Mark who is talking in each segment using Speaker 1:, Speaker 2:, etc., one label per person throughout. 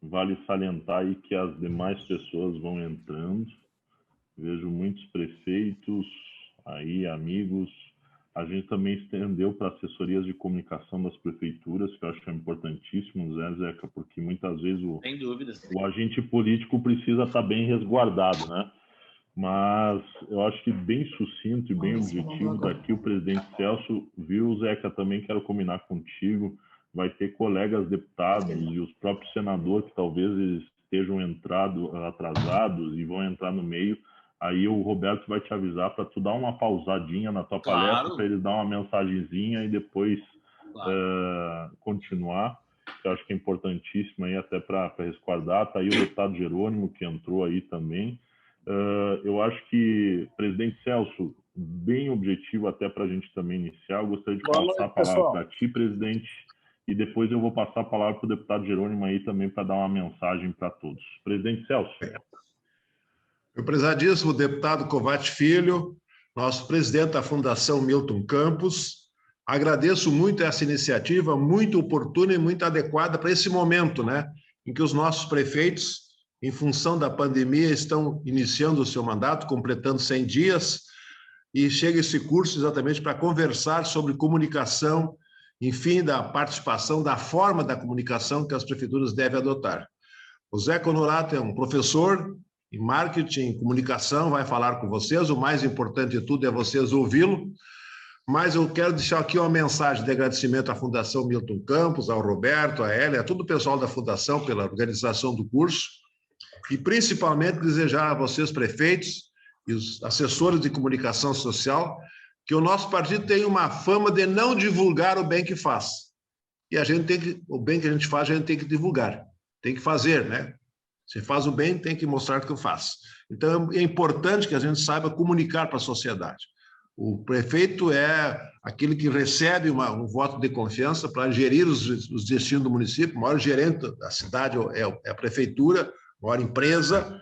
Speaker 1: vale salientar aí que as demais pessoas vão entrando. Vejo muitos prefeitos aí, amigos. A gente também estendeu para assessorias de comunicação das prefeituras, que eu acho que é importantíssimo, né, Zeca? Porque muitas vezes
Speaker 2: sem dúvida,
Speaker 1: o agente político precisa estar bem resguardado, né? Mas eu acho que bem sucinto e bem objetivo daqui o presidente Celso, viu, Zeca? Também quero combinar contigo. Vai ter colegas deputados e os próprios senadores que talvez eles estejam atrasados e vão entrar no meio. Aí o Roberto vai te avisar para tu dar uma pausadinha na tua palestra, para eles dar uma mensagenzinha e depois continuar. Eu acho que é importantíssimo aí até para resguardar. Está aí o deputado Jerônimo, que entrou aí também. Eu acho que, presidente Celso, bem objetivo até para a gente também iniciar, eu gostaria de passar a palavra para ti, presidente, e depois eu vou passar a palavra para o deputado Jerônimo aí também para dar uma mensagem para todos. Presidente Celso.
Speaker 3: Meu prezadíssimo deputado Kovács Filho, nosso presidente da Fundação Milton Campos, agradeço muito essa iniciativa, muito oportuna e muito adequada para esse momento, né, em que os nossos prefeitos, em função da pandemia, estão iniciando o seu mandato, completando 100 dias, e chega esse curso exatamente para conversar sobre comunicação, enfim, da participação, da forma da comunicação que as prefeituras devem adotar. O Zé Honorato é um professor em marketing, em comunicação, vai falar com vocês. O mais importante de tudo é vocês ouvi-lo. Mas eu quero deixar aqui uma mensagem de agradecimento à Fundação Milton Campos, ao Roberto, à Hélia, a todo o pessoal da Fundação pela organização do curso. E principalmente desejar a vocês, prefeitos e os assessores de comunicação social, que o nosso partido tem uma fama de não divulgar o bem que faz. E a gente tem que, o bem que a gente faz, a gente tem que divulgar, tem que fazer, né? Se faz o bem, tem que mostrar que eu faço. Então, é importante que a gente saiba comunicar para a sociedade. O prefeito é aquele que recebe um voto de confiança para gerir os destinos do município. O maior gerente da cidade é a prefeitura, a maior empresa,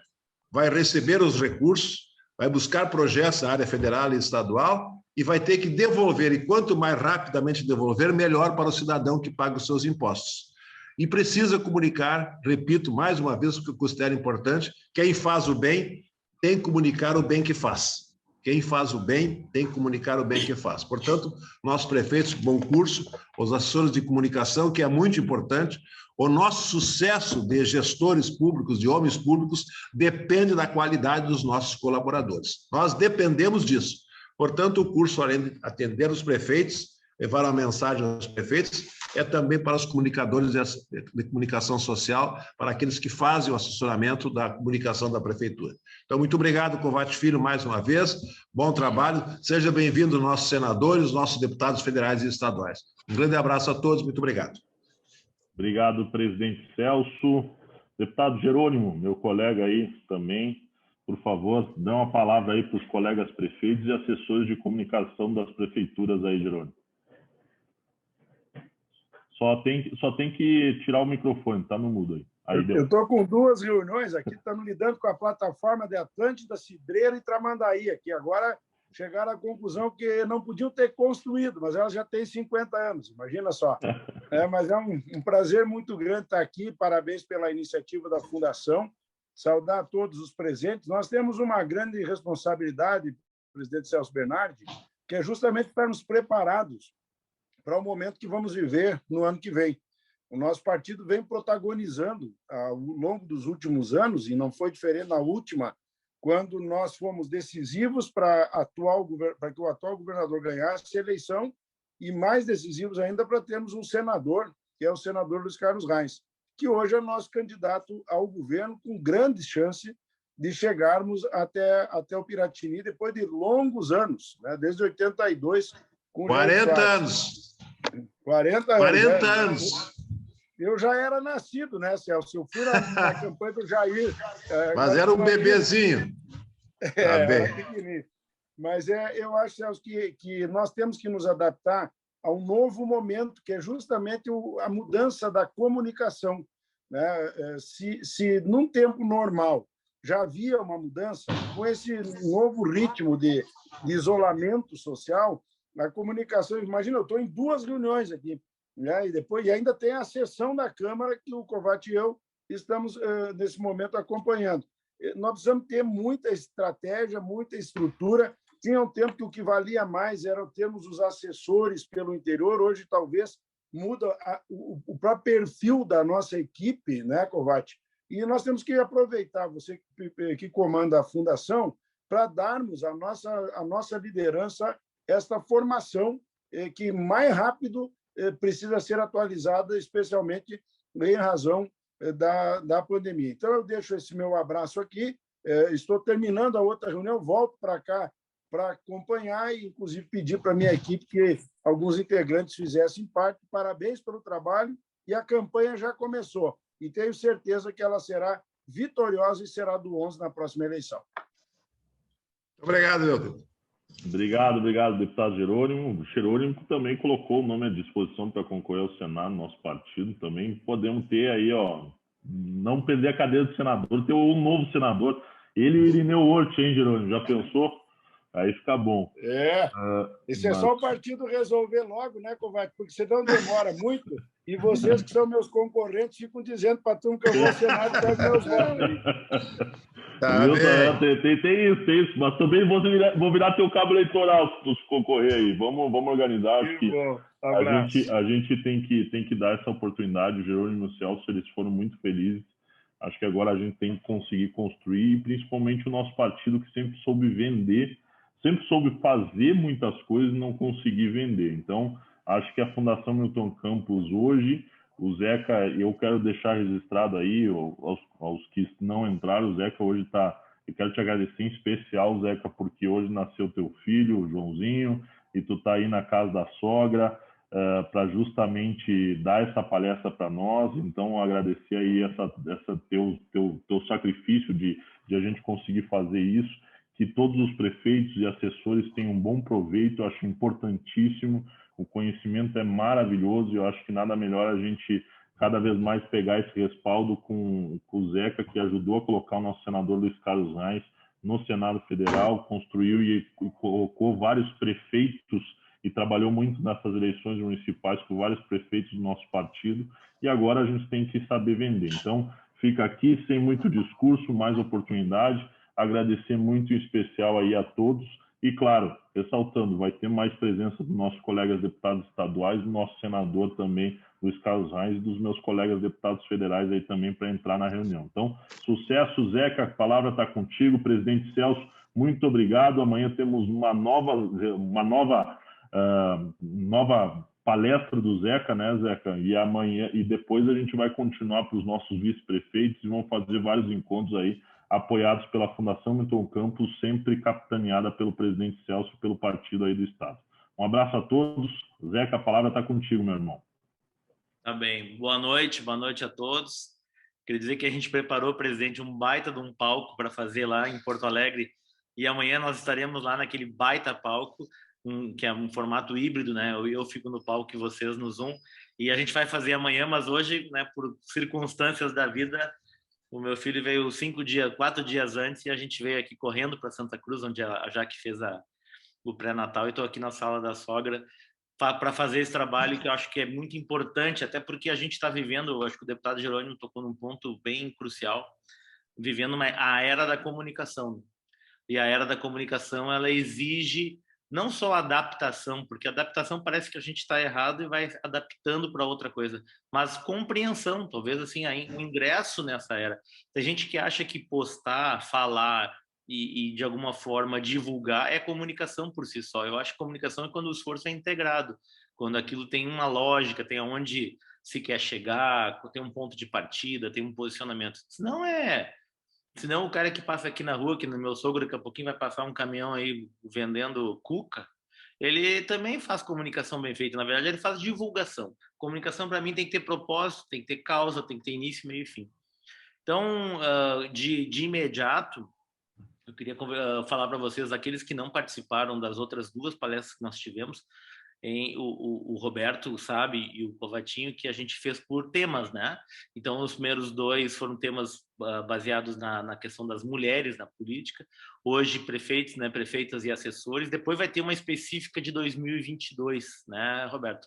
Speaker 3: vai receber os recursos, vai buscar projetos na área federal e estadual e vai ter que devolver. E quanto mais rapidamente devolver, melhor para o cidadão que paga os seus impostos. E precisa comunicar, repito mais uma vez, porque eu considero importante, quem faz o bem tem que comunicar o bem que faz. Quem faz o bem tem que comunicar o bem que faz. Portanto, nossos prefeitos, bom curso, os assessores de comunicação, que é muito importante, o nosso sucesso de gestores públicos, de homens públicos, depende da qualidade dos nossos colaboradores. Nós dependemos disso. Portanto, o curso, além de atender os prefeitos, levar uma mensagem aos prefeitos, é também para os comunicadores de comunicação social, para aqueles que fazem o assessoramento da comunicação da prefeitura. Então, muito obrigado, Kovács Filho, mais uma vez. Bom trabalho. Seja bem-vindo, nossos senadores, nossos deputados federais e estaduais. Um grande abraço a todos. Muito obrigado.
Speaker 1: Obrigado, presidente Celso. Deputado Jerônimo, meu colega aí também, por favor, dê uma palavra aí para os colegas prefeitos e assessores de comunicação das prefeituras aí, Jerônimo. Só tem que tirar o microfone, tá no mudo aí.
Speaker 4: Eu estou com duas reuniões aqui, estamos lidando com a plataforma de Atlântida, Cidreira e Tramandaí aqui. Agora chegaram à conclusão que não podiam ter construído, mas ela já tem 50 anos, imagina só. Mas é um prazer muito grande estar aqui, parabéns pela iniciativa da Fundação, saudar a todos os presentes. Nós temos uma grande responsabilidade, presidente Celso Bernardi, que é justamente estarmos preparados para o momento que vamos viver no ano que vem. O nosso partido vem protagonizando ao longo dos últimos anos, e não foi diferente na última, quando nós fomos decisivos para que o atual governador ganhasse a eleição, e mais decisivos ainda para termos um senador, que é o senador Luiz Carlos Reins, que hoje é nosso candidato ao governo, com grande chance de chegarmos até o Piratini, depois de longos anos, né? Desde 82, com
Speaker 3: 40 anos.
Speaker 4: 40 anos.
Speaker 3: 40 anos.
Speaker 4: Eu já era nascido, né, Celso? Eu fui na campanha do Jair.
Speaker 3: Mas era um bebezinho.
Speaker 4: Era pequenininho. Mas eu acho, Celso, que nós temos que nos adaptar a um novo momento, que é justamente a mudança da comunicação, né? Se num tempo normal já havia uma mudança, com esse novo ritmo de isolamento social, a comunicação... Imagina, eu estou em 2 reuniões aqui, né? E ainda tem a sessão da Câmara que o Kovács e eu estamos, nesse momento, acompanhando. Nós precisamos ter muita estratégia, muita estrutura. Tinha um tempo que o que valia mais era termos os assessores pelo interior. Hoje, talvez, muda o próprio perfil da nossa equipe, né, Kovács? E nós temos que aproveitar, você que comanda a fundação, para darmos à nossa liderança esta formação que mais rápido precisa ser atualizada, especialmente em razão da pandemia. Então, eu deixo esse meu abraço aqui, estou terminando a outra reunião, volto para cá para acompanhar e, inclusive, pedir para a minha equipe que alguns integrantes fizessem parte. Parabéns pelo trabalho e a campanha já começou. E tenho certeza que ela será vitoriosa e será do 11 na próxima eleição.
Speaker 3: Obrigado, Milton.
Speaker 1: Obrigado, deputado Jerônimo. O Jerônimo também colocou o nome à disposição para concorrer ao Senado, nosso partido também. Podemos ter aí, não perder a cadeira de senador, ter um novo senador. Ele e o Irineu Hort, hein, Jerônimo? Já pensou? Aí fica bom.
Speaker 4: Esse é só o partido resolver logo, né, Kovács? Porque senão demora muito e vocês que são meus concorrentes ficam dizendo para tu que eu vou ao Senado e pego meus votos.
Speaker 1: Tem isso, mas também vou virar teu cabo eleitoral se tu concorrer aí. Vamos organizar. Acho que a gente tem que dar essa oportunidade. O Jerônimo e o Celso, eles foram muito felizes. Acho que agora a gente tem que conseguir construir, e principalmente o nosso partido, que sempre soube vender, sempre soube fazer muitas coisas e não conseguir vender. Então, acho que a Fundação Milton Campos hoje, o Zeca, eu quero deixar registrado aí, aos que não entraram, o Zeca hoje está... Eu quero te agradecer em especial, Zeca, porque hoje nasceu teu filho, o Joãozinho, e tu está aí na casa da sogra, para justamente dar essa palestra para nós. Então, agradecer aí teu sacrifício de a gente conseguir fazer isso, que todos os prefeitos e assessores tenham um bom proveito. Eu acho importantíssimo, o conhecimento é maravilhoso, e eu acho que nada melhor a gente cada vez mais pegar esse respaldo com o Zeca, que ajudou a colocar o nosso senador Luiz Carlos Reis no Senado Federal, construiu e colocou vários prefeitos e trabalhou muito nessas eleições municipais com vários prefeitos do nosso partido, e agora a gente tem que saber vender. Então, fica aqui, sem muito discurso, mais oportunidade, agradecer muito em especial aí a todos, e claro, ressaltando, vai ter mais presença dos nossos colegas deputados estaduais, do nosso senador também, Luiz Carlos Reis, e dos meus colegas deputados federais aí também para entrar na reunião. Então, sucesso, Zeca, a palavra está contigo, presidente Celso, muito obrigado. Amanhã temos uma nova palestra do Zeca, né, Zeca? E amanhã e depois a gente vai continuar para os nossos vice-prefeitos e vamos fazer vários encontros aí, apoiados pela Fundação Milton Campos, sempre capitaneada pelo presidente Celso e pelo partido aí do Estado. Um abraço a todos. Zeca, a palavra está contigo, meu irmão.
Speaker 2: Tá bem. Boa noite a todos. Queria dizer que a gente preparou, presidente, um baita de um palco para fazer lá em Porto Alegre, e amanhã nós estaremos lá naquele baita palco, que é um formato híbrido, né? Eu fico no palco e vocês no Zoom, e a gente vai fazer amanhã, mas hoje, né, por circunstâncias da vida, o meu filho veio 4 dias antes, e a gente veio aqui correndo para Santa Cruz, onde a Jaque fez o pré-natal, e estou aqui na sala da sogra para fazer esse trabalho, que eu acho que é muito importante, até porque a gente está vivendo, eu acho que o deputado Jerônimo tocou num ponto bem crucial, vivendo a era da comunicação. E a era da comunicação, ela exige não só adaptação, porque adaptação parece que a gente está errado e vai adaptando para outra coisa, mas compreensão, talvez assim, um ingresso nessa era. Tem gente que acha que postar, falar e de alguma forma divulgar é comunicação por si só. Eu acho que comunicação é quando o esforço é integrado, quando aquilo tem uma lógica, tem aonde se quer chegar, tem um ponto de partida, tem um posicionamento. Senão o cara que passa aqui na rua, que no meu sogro daqui a pouquinho vai passar um caminhão aí vendendo cuca, ele também faz comunicação bem feita. Na verdade, ele faz divulgação. Comunicação, para mim, tem que ter propósito, tem que ter causa, tem que ter início, meio e fim. Então, de imediato, eu queria falar para vocês, aqueles que não participaram das outras 2 palestras que nós tivemos, o Roberto sabe e o Kovacinho, que a gente fez por temas, né? Então, os primeiros 2 foram temas baseados na questão das mulheres na política. Hoje, prefeitos, né, prefeitas e assessores. Depois vai ter uma específica de 2022, né, Roberto?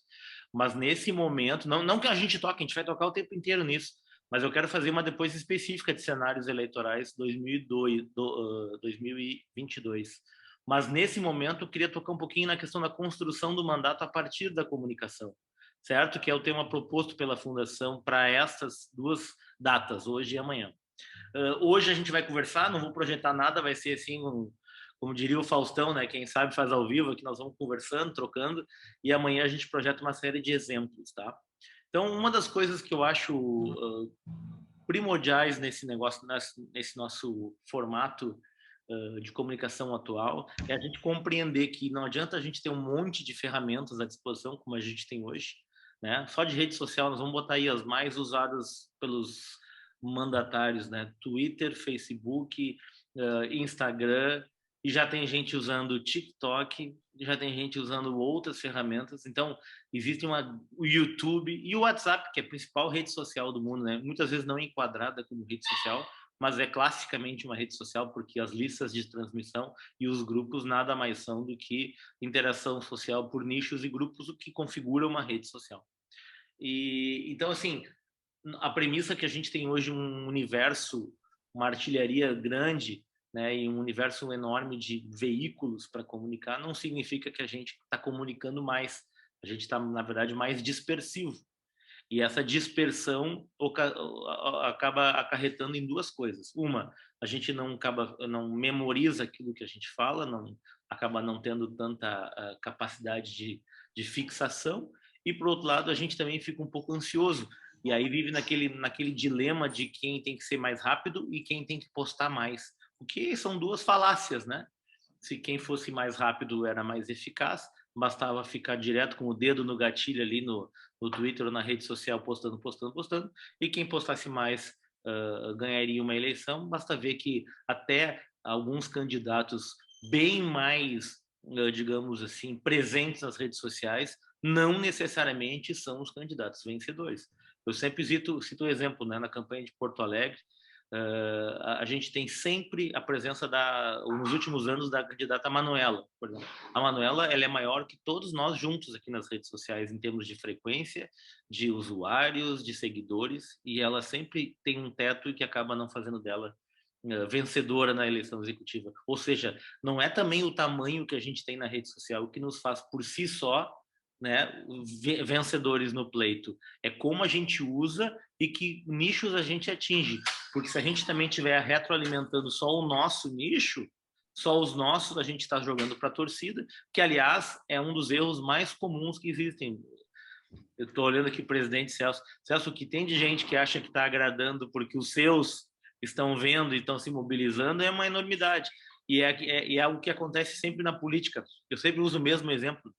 Speaker 2: Mas nesse momento, não que a gente toque, a gente vai tocar o tempo inteiro nisso, mas eu quero fazer uma depois específica de cenários eleitorais 2022. Mas nesse momento eu queria tocar um pouquinho na questão da construção do mandato a partir da comunicação, certo? Que é o tema proposto pela Fundação para estas duas datas, hoje e amanhã. Hoje a gente vai conversar, não vou projetar nada, vai ser assim, como diria o Faustão, né? Quem sabe faz ao vivo, aqui nós vamos conversando, trocando, e amanhã a gente projeta uma série de exemplos, tá? Então, uma das coisas que eu acho primordiais nesse negócio, nesse nosso formato de comunicação atual, é a gente compreender que não adianta a gente ter um monte de ferramentas à disposição, como a gente tem hoje, né? Só de rede social, nós vamos botar aí as mais usadas pelos mandatários, né? Twitter, Facebook, Instagram, e já tem gente usando TikTok, já tem gente usando outras ferramentas. Então, existe o YouTube e o WhatsApp, que é a principal rede social do mundo, né? Muitas vezes não enquadrada como rede social, mas é classicamente uma rede social, porque as listas de transmissão e os grupos nada mais são do que interação social por nichos e grupos, o que configura uma rede social. Então, assim, a premissa que a gente tem hoje um universo, uma artilharia grande, né, e um universo enorme de veículos para comunicar, não significa que a gente está comunicando mais. A gente está, na verdade, mais dispersivo. E essa dispersão acaba acarretando em duas coisas. Uma, a gente não memoriza aquilo que a gente fala, acaba não tendo tanta capacidade de fixação. E, por outro lado, a gente também fica um pouco ansioso. E aí vive naquele dilema de quem tem que ser mais rápido e quem tem que postar mais. O que são duas falácias, né? Se quem fosse mais rápido era mais eficaz, bastava ficar direto com o dedo no gatilho ali no Twitter ou na rede social, postando. E quem postasse mais ganharia uma eleição. Basta ver que até alguns candidatos bem mais, digamos assim, presentes nas redes sociais, não necessariamente são os candidatos vencedores. Eu sempre cito o exemplo, né, na campanha de Porto Alegre, a gente tem sempre a presença nos últimos anos da candidata Manuela, por exemplo. A Manuela, ela é maior que todos nós juntos aqui nas redes sociais em termos de frequência, de usuários, de seguidores, e ela sempre tem um teto que acaba não fazendo dela vencedora na eleição executiva. Ou seja, não é também o tamanho que a gente tem na rede social que nos faz por si só, né, vencedores no pleito. É como a gente usa e que nichos a gente atinge. Porque se a gente também estiver retroalimentando só o nosso nicho, só os nossos, a gente está jogando para a torcida, que, aliás, é um dos erros mais comuns que existem. Eu estou olhando aqui o presidente Celso. Celso, o que tem de gente que acha que está agradando porque os seus estão vendo e estão se mobilizando é uma enormidade. E é algo que acontece sempre na política. Eu sempre uso o mesmo exemplo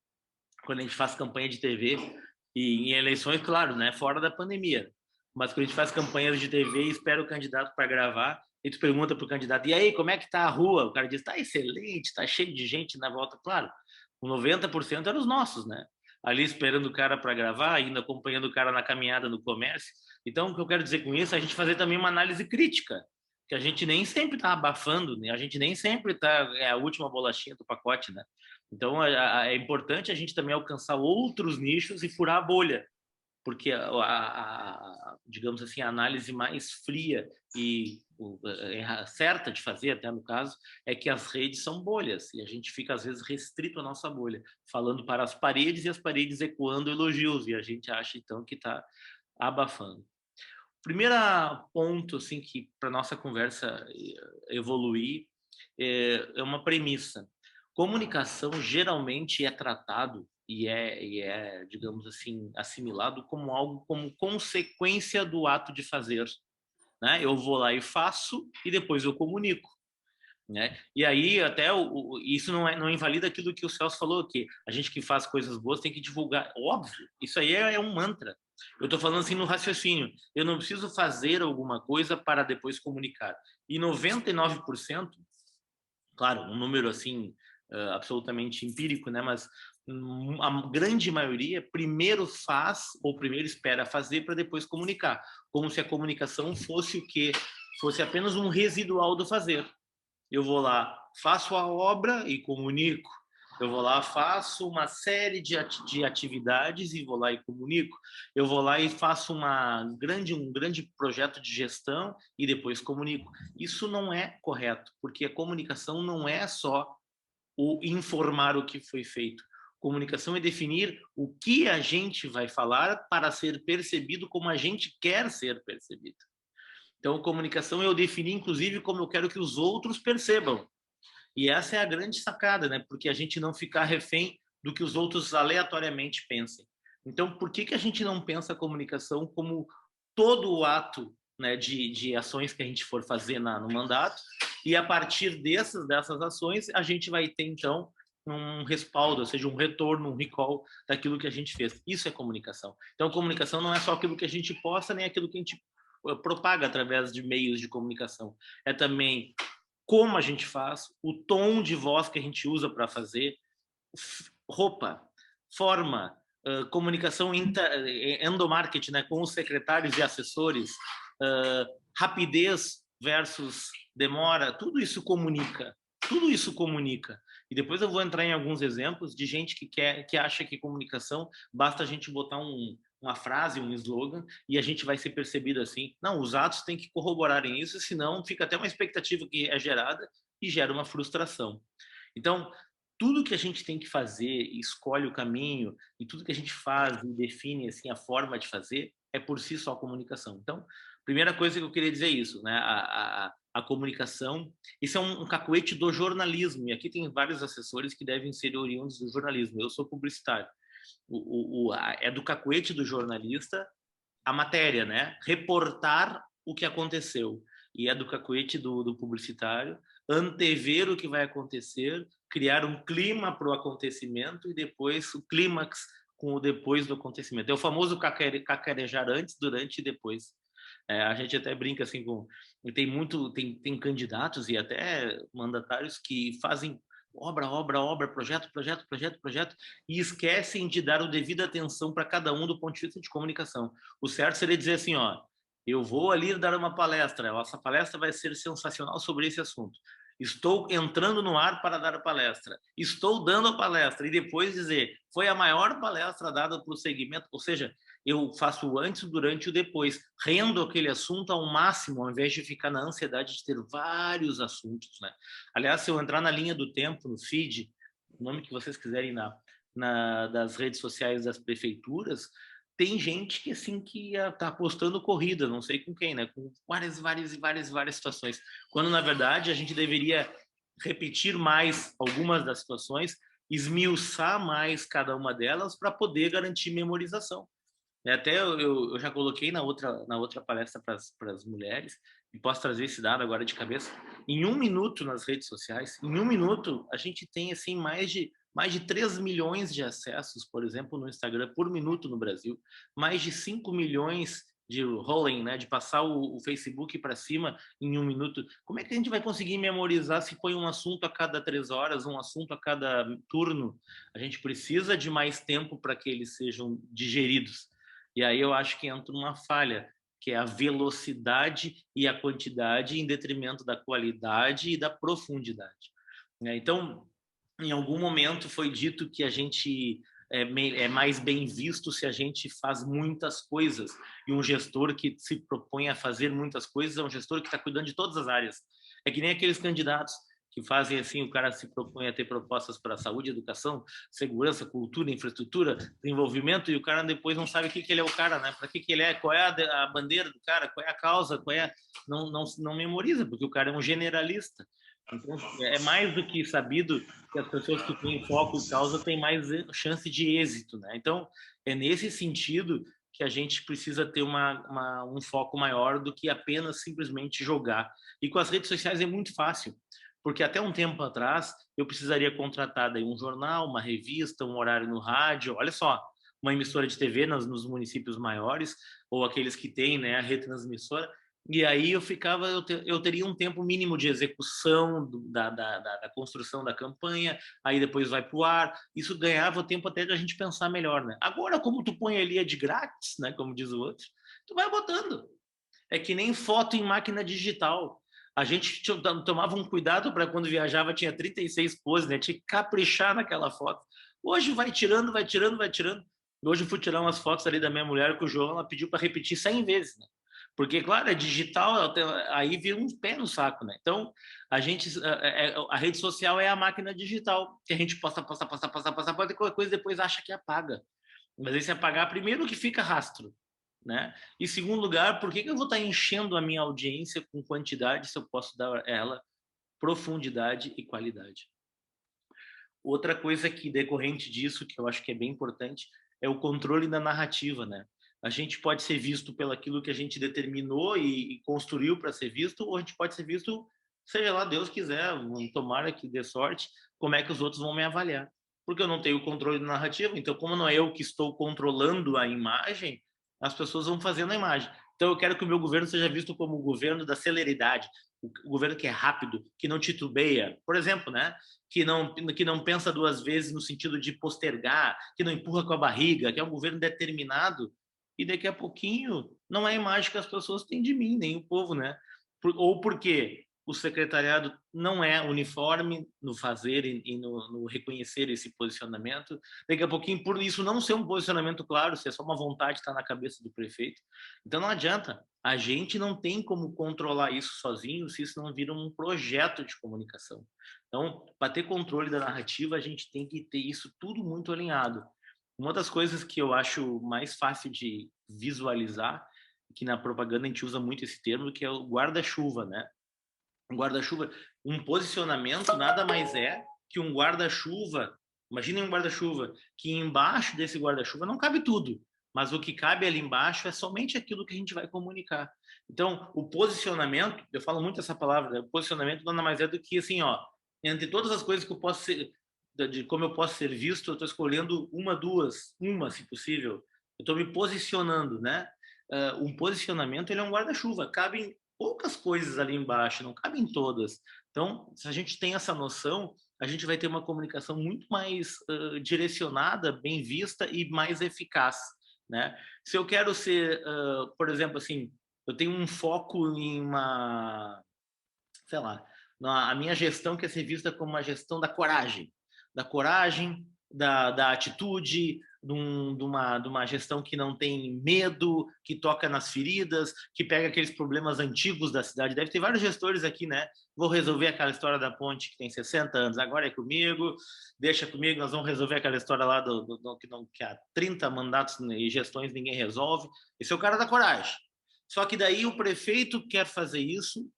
Speaker 2: quando a gente faz campanha de TV e em eleições, claro, né, fora da pandemia. Mas quando a gente faz campanhas de TV e espera o candidato para gravar, e tu pergunta para o candidato, e aí, como é que tá a rua? O cara diz, tá excelente, tá cheio de gente na volta. Claro, o 90% eram os nossos, né? Ali esperando o cara para gravar, ainda acompanhando o cara na caminhada no comércio. Então, o que eu quero dizer com isso é a gente fazer também uma análise crítica, que a gente nem sempre está abafando, né? A gente nem sempre é a última bolachinha do pacote, né? Então, é importante a gente também alcançar outros nichos e furar a bolha, porque digamos assim, a análise mais fria e certa de fazer, até no caso, é que as redes são bolhas e a gente fica, às vezes, restrito à nossa bolha, falando para as paredes e as paredes ecoando elogios, e a gente acha, então, que está abafando. Primeiro ponto, assim, que para nossa conversa evoluir é uma premissa. Comunicação geralmente é tratado e é, digamos assim, assimilado como algo como consequência do ato de fazer, né? Eu vou lá e faço e depois eu comunico, né? E aí até isso não invalida aquilo que o Celso falou, que a gente que faz coisas boas tem que divulgar. Óbvio, isso aí é um mantra. Eu estou falando assim no raciocínio. Eu não preciso fazer alguma coisa para depois comunicar. E 99%, claro, um número assim absolutamente empírico, né? Mas a grande maioria primeiro faz ou primeiro espera fazer para depois comunicar, como se a comunicação fosse o quê? Fosse apenas um residual do fazer. Eu vou lá, faço a obra e comunico. Eu vou lá, faço uma série de atividades e vou lá e comunico. Eu vou lá e faço um grande projeto de gestão e depois comunico. Isso não é correto, porque a comunicação não é só o informar o que foi feito. Comunicação é definir o que a gente vai falar para ser percebido como a gente quer ser percebido. Então, comunicação é eu definir, inclusive, como eu quero que os outros percebam. E essa é a grande sacada, né? Porque a gente não ficar refém do que os outros aleatoriamente pensem. Então, por que a gente não pensa a comunicação como todo o ato, né, de ações que a gente for fazer no mandato? E a partir dessas ações, a gente vai ter, então, um respaldo, ou seja, um retorno, um recall daquilo que a gente fez. Isso é comunicação. Então, comunicação não é só aquilo que a gente posta, nem aquilo que a gente propaga através de meios de comunicação. É também como a gente faz, o tom de voz que a gente usa para fazer, roupa, forma, comunicação endomarketing, né, com os secretários e assessores, rapidez versus demora, tudo isso comunica. Tudo isso comunica. E depois eu vou entrar em alguns exemplos de gente que acha que comunicação basta a gente botar uma frase, um slogan, e a gente vai ser percebido assim. Não, os atos têm que corroborarem isso, senão fica até uma expectativa que é gerada e gera uma frustração. Então, tudo que a gente tem que fazer, escolhe o caminho, e tudo que a gente faz e define assim, a forma de fazer, é por si só comunicação. Então, primeira coisa que eu queria dizer é isso, né? A comunicação, isso é um cacuete do jornalismo, e aqui tem vários assessores que devem ser oriundos do jornalismo. Eu sou publicitário. É do cacuete do jornalista a matéria, né? Reportar o que aconteceu. E é do cacuete do publicitário antever o que vai acontecer, criar um clima para o acontecimento e depois o clímax com o depois do acontecimento. É o famoso cacarejar antes, durante e depois. A gente até brinca assim com... Tem candidatos e até mandatários que fazem obra, projeto, e esquecem de dar o devido atenção para cada um do ponto de vista de comunicação. O certo seria dizer assim, ó, eu vou ali dar uma palestra, essa palestra vai ser sensacional sobre esse assunto. Estou entrando no ar para dar a palestra. Estou dando a palestra. E depois dizer, foi a maior palestra dada para o segmento. Ou seja, eu faço o antes, o durante e o depois. Rendo aquele assunto ao máximo, ao invés de ficar na ansiedade de ter vários assuntos, né? Aliás, se eu entrar na linha do tempo, no feed, o nome que vocês quiserem das redes sociais das prefeituras, tem gente que assim que tá apostando corrida, não sei com quem, né? Com várias situações. Quando na verdade a gente deveria repetir mais algumas das situações, esmiuçar mais cada uma delas para poder garantir memorização. Até eu já coloquei na outra palestra para as mulheres, e posso trazer esse dado agora de cabeça. Em 1 minuto nas redes sociais, em 1 minuto a gente tem assim mais de 3 milhões de acessos, por exemplo, no Instagram por minuto no Brasil, mais de 5 milhões de rolling, né, de passar o Facebook para cima em 1 minuto. Como é que a gente vai conseguir memorizar se põe um assunto a cada 3 horas, um assunto a cada turno? A gente precisa de mais tempo para que eles sejam digeridos. E aí eu acho que entra uma falha, que é a velocidade e a quantidade em detrimento da qualidade e da profundidade. Então, em algum momento foi dito que a gente é mais bem visto se a gente faz muitas coisas. E um gestor que se propõe a fazer muitas coisas é um gestor que está cuidando de todas as áreas. É que nem aqueles candidatos que fazem assim, o cara se propõe a ter propostas para saúde, educação, segurança, cultura, infraestrutura, desenvolvimento, e o cara depois não sabe o que ele é o cara, né? Para que ele é, qual é a bandeira do cara, qual é a causa, qual é... Não memoriza, porque o cara é um generalista. Então, é mais do que sabido que as pessoas que têm foco e causa têm mais chance de êxito, né? Então, é nesse sentido que a gente precisa ter um foco maior do que apenas simplesmente jogar. E com as redes sociais é muito fácil, porque até um tempo atrás eu precisaria contratar daí um jornal, uma revista, um horário no rádio, olha só, uma emissora de TV nos municípios maiores, ou aqueles que têm, né, a retransmissora. E aí eu teria um tempo mínimo de execução da construção da campanha, aí depois vai para o ar. Isso ganhava o tempo até de a gente pensar melhor, né? Agora, como tu põe ali é de grátis, né? Como diz o outro, tu vai botando. É que nem foto em máquina digital. A gente tomava um cuidado para quando viajava, tinha 36 poses, né? Tinha que caprichar naquela foto. Hoje vai tirando, vai tirando, vai tirando. Hoje eu fui tirar umas fotos ali da minha mulher com o João, ela pediu para repetir 100 vezes, né? Porque, claro, é digital, aí vira um pé no saco, né? Então, a rede social é a máquina digital, que a gente posta, pode qualquer coisa, depois acha que apaga. Mas aí se apagar, primeiro que fica rastro, né? E segundo lugar, por que eu vou estar enchendo a minha audiência com quantidade se eu posso dar a ela profundidade e qualidade? Outra coisa que decorrente disso, que eu acho que é bem importante, é o controle da narrativa, né? A gente pode ser visto pelo aquilo que a gente determinou e construiu para ser visto, ou a gente pode ser visto, seja lá Deus quiser, tomara que dê sorte, como é que os outros vão me avaliar. Porque eu não tenho controle da narrativa, então como não é eu que estou controlando a imagem, as pessoas vão fazendo a imagem. Então eu quero que o meu governo seja visto como o governo da celeridade, o governo que é rápido, que não titubeia, por exemplo, né? Que não pensa duas vezes no sentido de postergar, que não empurra com a barriga, que é um governo determinado, e daqui a pouquinho não é a imagem que as pessoas têm de mim, nem o povo, né? Ou porque o secretariado não é uniforme no fazer e no reconhecer esse posicionamento, daqui a pouquinho, por isso não ser um posicionamento claro, se é só uma vontade que está na cabeça do prefeito. Então não adianta, a gente não tem como controlar isso sozinho se isso não vira um projeto de comunicação. Então, para ter controle da narrativa, a gente tem que ter isso tudo muito alinhado. Uma das coisas que eu acho mais fácil de visualizar, que na propaganda a gente usa muito esse termo, que é o guarda-chuva, né? Um guarda-chuva, um posicionamento nada mais é que um guarda-chuva. Imaginem um guarda-chuva que embaixo desse guarda-chuva não cabe tudo, mas o que cabe ali embaixo é somente aquilo que a gente vai comunicar. Então, o posicionamento, eu falo muito essa palavra, né? O posicionamento nada mais é do que assim, ó, entre todas as coisas que eu posso ser, de como eu posso ser visto, eu estou escolhendo uma, se possível. Eu estou me posicionando, né? Um posicionamento ele é um guarda-chuva, cabem poucas coisas ali embaixo, não cabem todas. Então, se a gente tem essa noção, a gente vai ter uma comunicação muito mais direcionada, bem vista e mais eficaz, né? Se eu quero ser, por exemplo, assim, eu tenho um foco em uma, sei lá, a minha gestão quer ser vista como uma gestão da coragem, da atitude, de uma gestão que não tem medo, que toca nas feridas, que pega aqueles problemas antigos da cidade. Deve ter vários gestores aqui, né? Vou resolver aquela história da ponte que tem 60 anos, agora é comigo, deixa comigo, nós vamos resolver aquela história lá que há 30 mandatos e gestões ninguém resolve. Esse é o cara da coragem. Só que daí o prefeito quer fazer isso,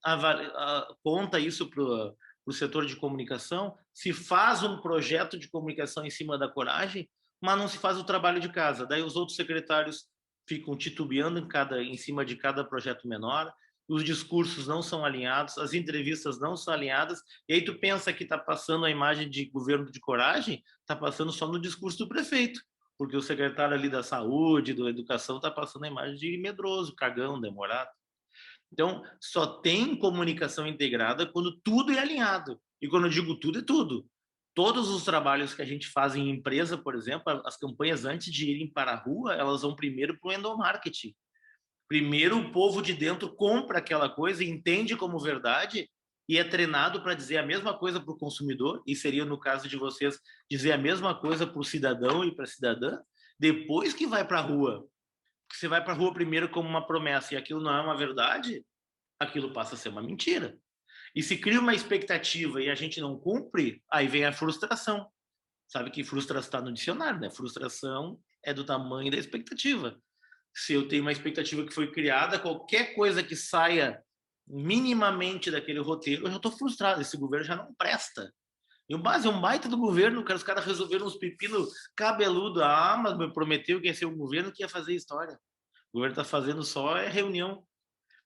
Speaker 2: conta isso para o setor de comunicação, se faz um projeto de comunicação em cima da coragem, mas não se faz o trabalho de casa. Daí os outros secretários ficam titubeando em cima de cada projeto menor, os discursos não são alinhados, as entrevistas não são alinhadas, e aí tu pensa que está passando a imagem de governo de coragem, está passando só no discurso do prefeito, porque o secretário ali da saúde, da educação, está passando a imagem de medroso, cagão, demorado. Então, só tem comunicação integrada quando tudo é alinhado. E quando eu digo tudo, é tudo. Todos os trabalhos que a gente faz em empresa, por exemplo, as campanhas antes de irem para a rua, elas vão primeiro para o endomarketing. Primeiro o povo de dentro compra aquela coisa, entende como verdade e é treinado para dizer a mesma coisa para o consumidor, e seria no caso de vocês dizer a mesma coisa para o cidadão e para a cidadã, depois que vai para a rua. Você vai para a rua primeiro como uma promessa e aquilo não é uma verdade, aquilo passa a ser uma mentira. E se cria uma expectativa e a gente não cumpre, aí vem a frustração. Sabe que frustração está no dicionário, né? Frustração é do tamanho da expectativa. Se eu tenho uma expectativa que foi criada, qualquer coisa que saia minimamente daquele roteiro, eu já estou frustrado. Esse governo já não presta. E o base é um baita do governo, os caras resolveram uns pepinos cabeludo. Ah, mas me prometeu que ia ser um governo que ia fazer história. O governo está fazendo só reunião.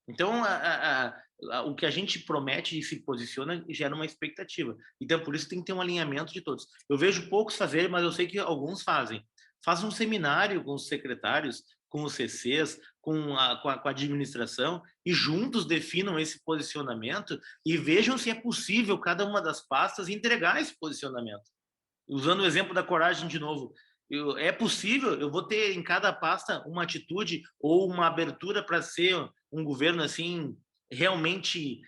Speaker 2: Então, o que a gente promete e se posiciona gera uma expectativa. Então, por isso tem que ter um alinhamento de todos. Eu vejo poucos fazerem, mas eu sei que alguns fazem. Faz um seminário com os secretários, com os CCs, com a administração, e juntos definam esse posicionamento e vejam se é possível cada uma das pastas entregar esse posicionamento. Usando o exemplo da coragem de novo, é possível, eu vou ter em cada pasta uma atitude ou uma abertura para ser um governo assim realmente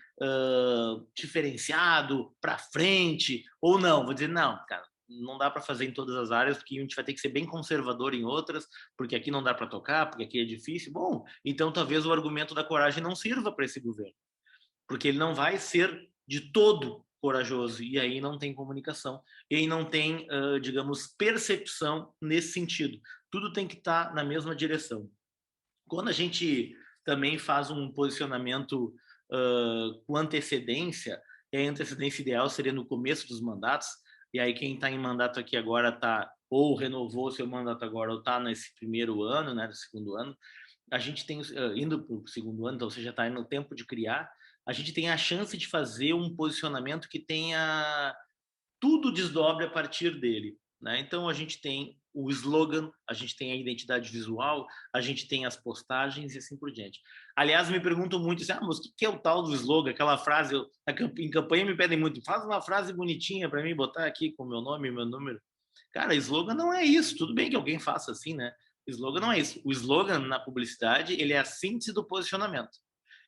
Speaker 2: diferenciado, para frente, ou não? Vou dizer, não, cara, não dá para fazer em todas as áreas, porque a gente vai ter que ser bem conservador em outras, porque aqui não dá para tocar, porque aqui é difícil. Bom, então talvez o argumento da coragem não sirva para esse governo, porque ele não vai ser de todo corajoso, e aí não tem comunicação, e aí não tem, digamos, percepção nesse sentido. Tudo tem que estar na mesma direção. Quando a gente também faz um posicionamento com antecedência, e a antecedência ideal seria no começo dos mandatos, e aí quem está em mandato aqui agora está ou renovou seu mandato agora ou está nesse primeiro ano, né, do segundo ano, a gente tem, indo para o segundo ano, então você já está no tempo de criar, a gente tem a chance de fazer um posicionamento que tenha tudo desdobre a partir dele, né? Então a gente tem o slogan, a gente tem a identidade visual, a gente tem as postagens e assim por diante. Aliás, me perguntam muito assim, mas o que é o tal do slogan? Aquela frase, em campanha me pedem muito, faz uma frase bonitinha para mim botar aqui com o meu nome e meu número. Cara, slogan não é isso. Tudo bem que alguém faça assim, né? Slogan não é isso. O slogan na publicidade, ele é a síntese do posicionamento.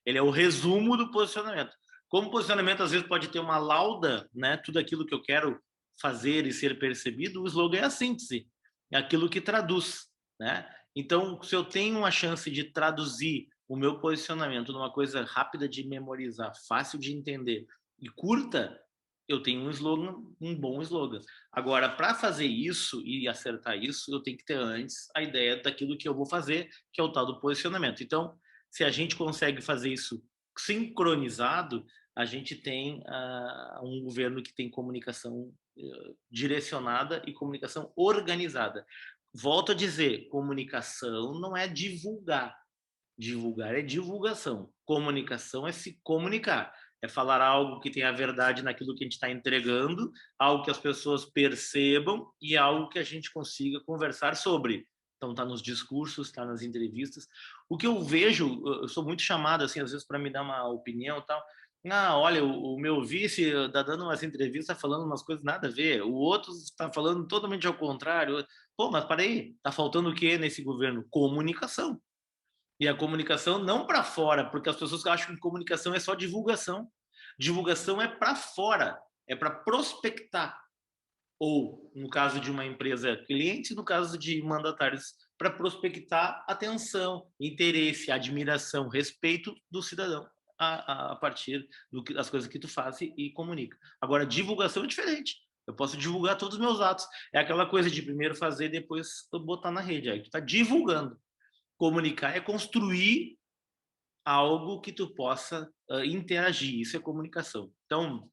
Speaker 2: Ele é o resumo do posicionamento. Como o posicionamento às vezes pode ter uma lauda, né? Tudo aquilo que eu quero fazer e ser percebido, o slogan é a síntese, é aquilo que traduz, né? Então, se eu tenho uma chance de traduzir o meu posicionamento numa coisa rápida de memorizar, fácil de entender e curta, eu tenho um slogan, um bom slogan. Agora, para fazer isso e acertar isso, eu tenho que ter antes a ideia daquilo que eu vou fazer, que é o tal do posicionamento. Então, se a gente consegue fazer isso sincronizado, a gente tem um governo que tem comunicação direcionada e comunicação organizada. Volto a dizer, comunicação não é divulgar. Divulgar é divulgação. Comunicação é se comunicar. É falar algo que tenha a verdade naquilo que a gente está entregando, algo que as pessoas percebam e algo que a gente consiga conversar sobre. Então, está nos discursos, está nas entrevistas. O que eu vejo, eu sou muito chamado, assim, às vezes, para me dar uma opinião e tal. Ah, olha, o meu vice está dando umas entrevistas falando umas coisas nada a ver. O outro está falando totalmente ao contrário. Pô, mas peraí, está faltando o que nesse governo? Comunicação. E a comunicação não para fora, porque as pessoas acham que comunicação é só divulgação. Divulgação é para fora, é para prospectar. Ou, no caso de uma empresa cliente, no caso de mandatários, para prospectar atenção, interesse, admiração, respeito do cidadão a partir das coisas que tu faz e comunica. Agora, divulgação é diferente. Eu posso divulgar todos os meus atos. É aquela coisa de primeiro fazer e depois botar na rede. Aí tu está divulgando. Comunicar é construir algo que tu possa interagir. Isso é comunicação. Então,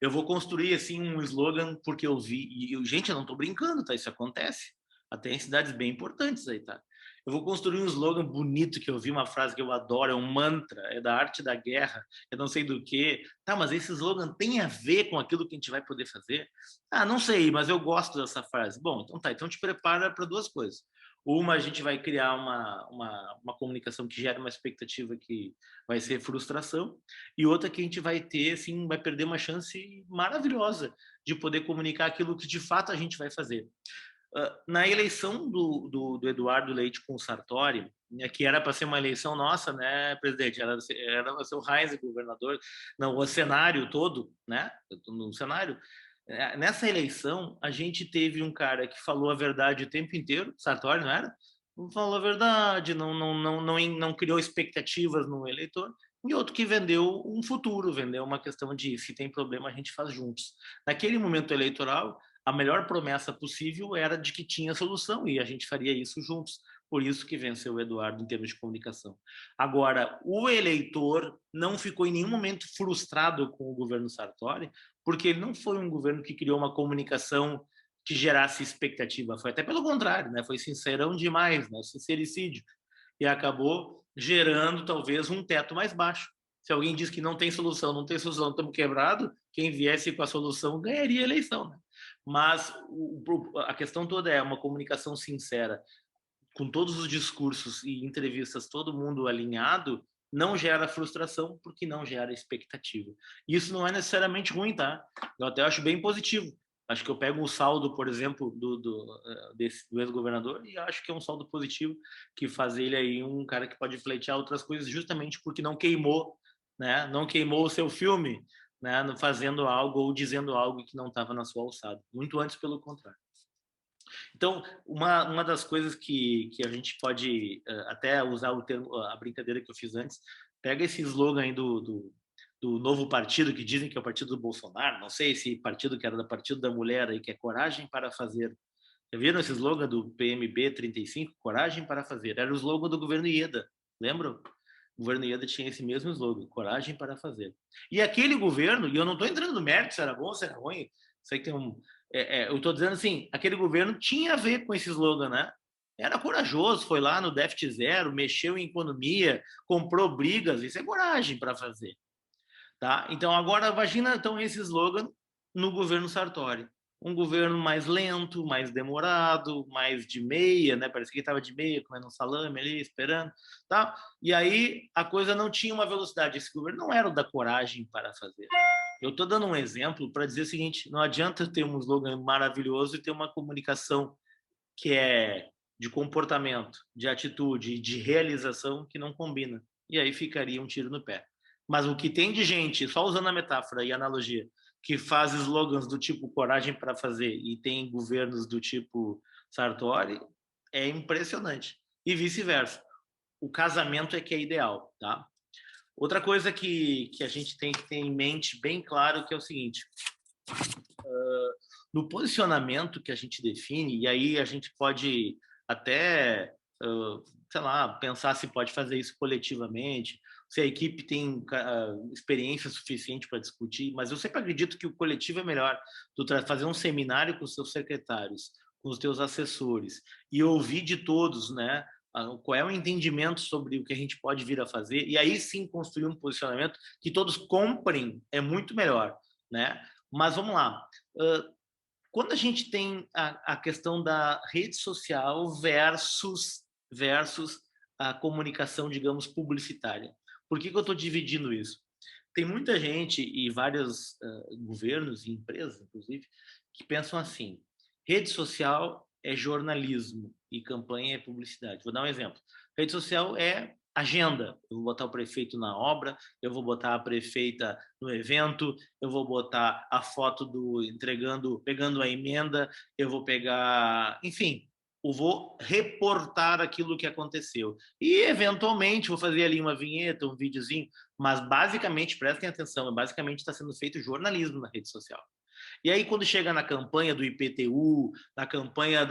Speaker 2: eu vou construir assim um slogan porque eu vi e gente, eu não estou brincando, tá? Isso acontece até em cidades bem importantes aí, tá? Eu vou construir um slogan bonito que eu vi, uma frase que eu adoro, é um mantra, é da arte da guerra, eu não sei do que. Tá, mas esse slogan tem a ver com aquilo que a gente vai poder fazer? Ah, não sei, mas eu gosto dessa frase. Bom, então tá, então te prepara para duas coisas. Uma, a gente vai criar uma comunicação que gera uma expectativa que vai ser frustração, e outra que a gente vai ter, assim, vai perder uma chance maravilhosa de poder comunicar aquilo que de fato a gente vai fazer. Na eleição do Eduardo Leite com o Sartori, né, que era para ser uma eleição nossa, né, presidente? Era para ser o Reis governador, não, o cenário todo, né? No cenário. Nessa eleição, a gente teve um cara que falou a verdade o tempo inteiro, Sartori, não era? Falou a verdade, não criou expectativas no eleitor, e outro que vendeu um futuro, vendeu uma questão de se tem problema a gente faz juntos. Naquele momento eleitoral, a melhor promessa possível era de que tinha solução e a gente faria isso juntos. Por isso que venceu o Eduardo em termos de comunicação. Agora, o eleitor não ficou em nenhum momento frustrado com o governo Sartori, porque ele não foi um governo que criou uma comunicação que gerasse expectativa. Foi até pelo contrário, né? Foi sincerão demais, né? Sincericídio. E acabou gerando, talvez, um teto mais baixo. Se alguém diz que não tem solução, estamos quebrados, quem viesse com a solução ganharia a eleição, né? Mas a questão toda é uma comunicação sincera, com todos os discursos e entrevistas, todo mundo alinhado, não gera frustração porque não gera expectativa. Isso não é necessariamente ruim, tá? Eu até acho bem positivo. Acho que eu pego o saldo, por exemplo, do ex-governador e acho que é um saldo positivo, que faz ele aí um cara que pode pleitear outras coisas justamente porque não queimou, né? Não queimou o seu filme, né? Fazendo algo ou dizendo algo que não estava na sua alçada. Muito antes, pelo contrário. Então, uma das coisas que a gente pode até usar o termo, a brincadeira que eu fiz antes, pega esse slogan aí do novo partido, que dizem que é o partido do Bolsonaro, não sei se partido que era do Partido da Mulher, aí, que é Coragem para Fazer. Já viram esse slogan do PMB 35? Coragem para Fazer. Era o slogan do governo Ieda, lembram? O governo Ieda tinha esse mesmo slogan, Coragem para Fazer. E aquele governo, e eu não estou entrando no mérito se era bom ou se era ruim, sei que tem um... eu estou dizendo assim, aquele governo tinha a ver com esse slogan, né? Era corajoso, foi lá no déficit zero, mexeu em economia, comprou brigas, isso é coragem para fazer. Tá? Então, agora, imagina então, esse slogan no governo Sartori. Um governo mais lento, mais demorado, mais de meia, né? Parecia que estava de meia, comendo um salame ali, esperando. Tá? E aí a coisa não tinha uma velocidade. Esse governo não era o da coragem para fazer. Eu estou dando um exemplo para dizer o seguinte: não adianta ter um slogan maravilhoso e ter uma comunicação que é de comportamento, de atitude, de realização que não combina. E aí ficaria um tiro no pé. Mas o que tem de gente, só usando a metáfora e a analogia, que faz slogans do tipo coragem para fazer e tem governos do tipo Sartori, é impressionante. E vice-versa. O casamento é que é ideal, tá? Outra coisa que a gente tem que ter em mente bem claro que é o seguinte: no posicionamento que a gente define, e aí a gente pode até, sei lá, pensar se pode fazer isso coletivamente, se a equipe tem experiência suficiente para discutir, mas eu sempre acredito que o coletivo é melhor. Tu fazer um seminário com os seus secretários, com os teus assessores, e ouvir de todos, né? Qual é o entendimento sobre o que a gente pode vir a fazer, e aí sim construir um posicionamento que todos comprem, é muito melhor, né? Mas vamos lá. Quando a gente tem a questão da rede social versus a comunicação, digamos, publicitária. Por que eu estou dividindo isso? Tem muita gente e vários governos e empresas, inclusive, que pensam assim: rede social é jornalismo e campanha é publicidade. Vou dar um exemplo. Rede social é agenda. Eu vou botar o prefeito na obra, eu vou botar a prefeita no evento, eu vou botar a foto do pegando a emenda, eu vou pegar, enfim, eu vou reportar aquilo que aconteceu. E, eventualmente, vou fazer ali uma vinheta, um videozinho, mas, basicamente, prestem atenção, basicamente está sendo feito jornalismo na rede social. E aí, quando chega na campanha do IPTU, na campanha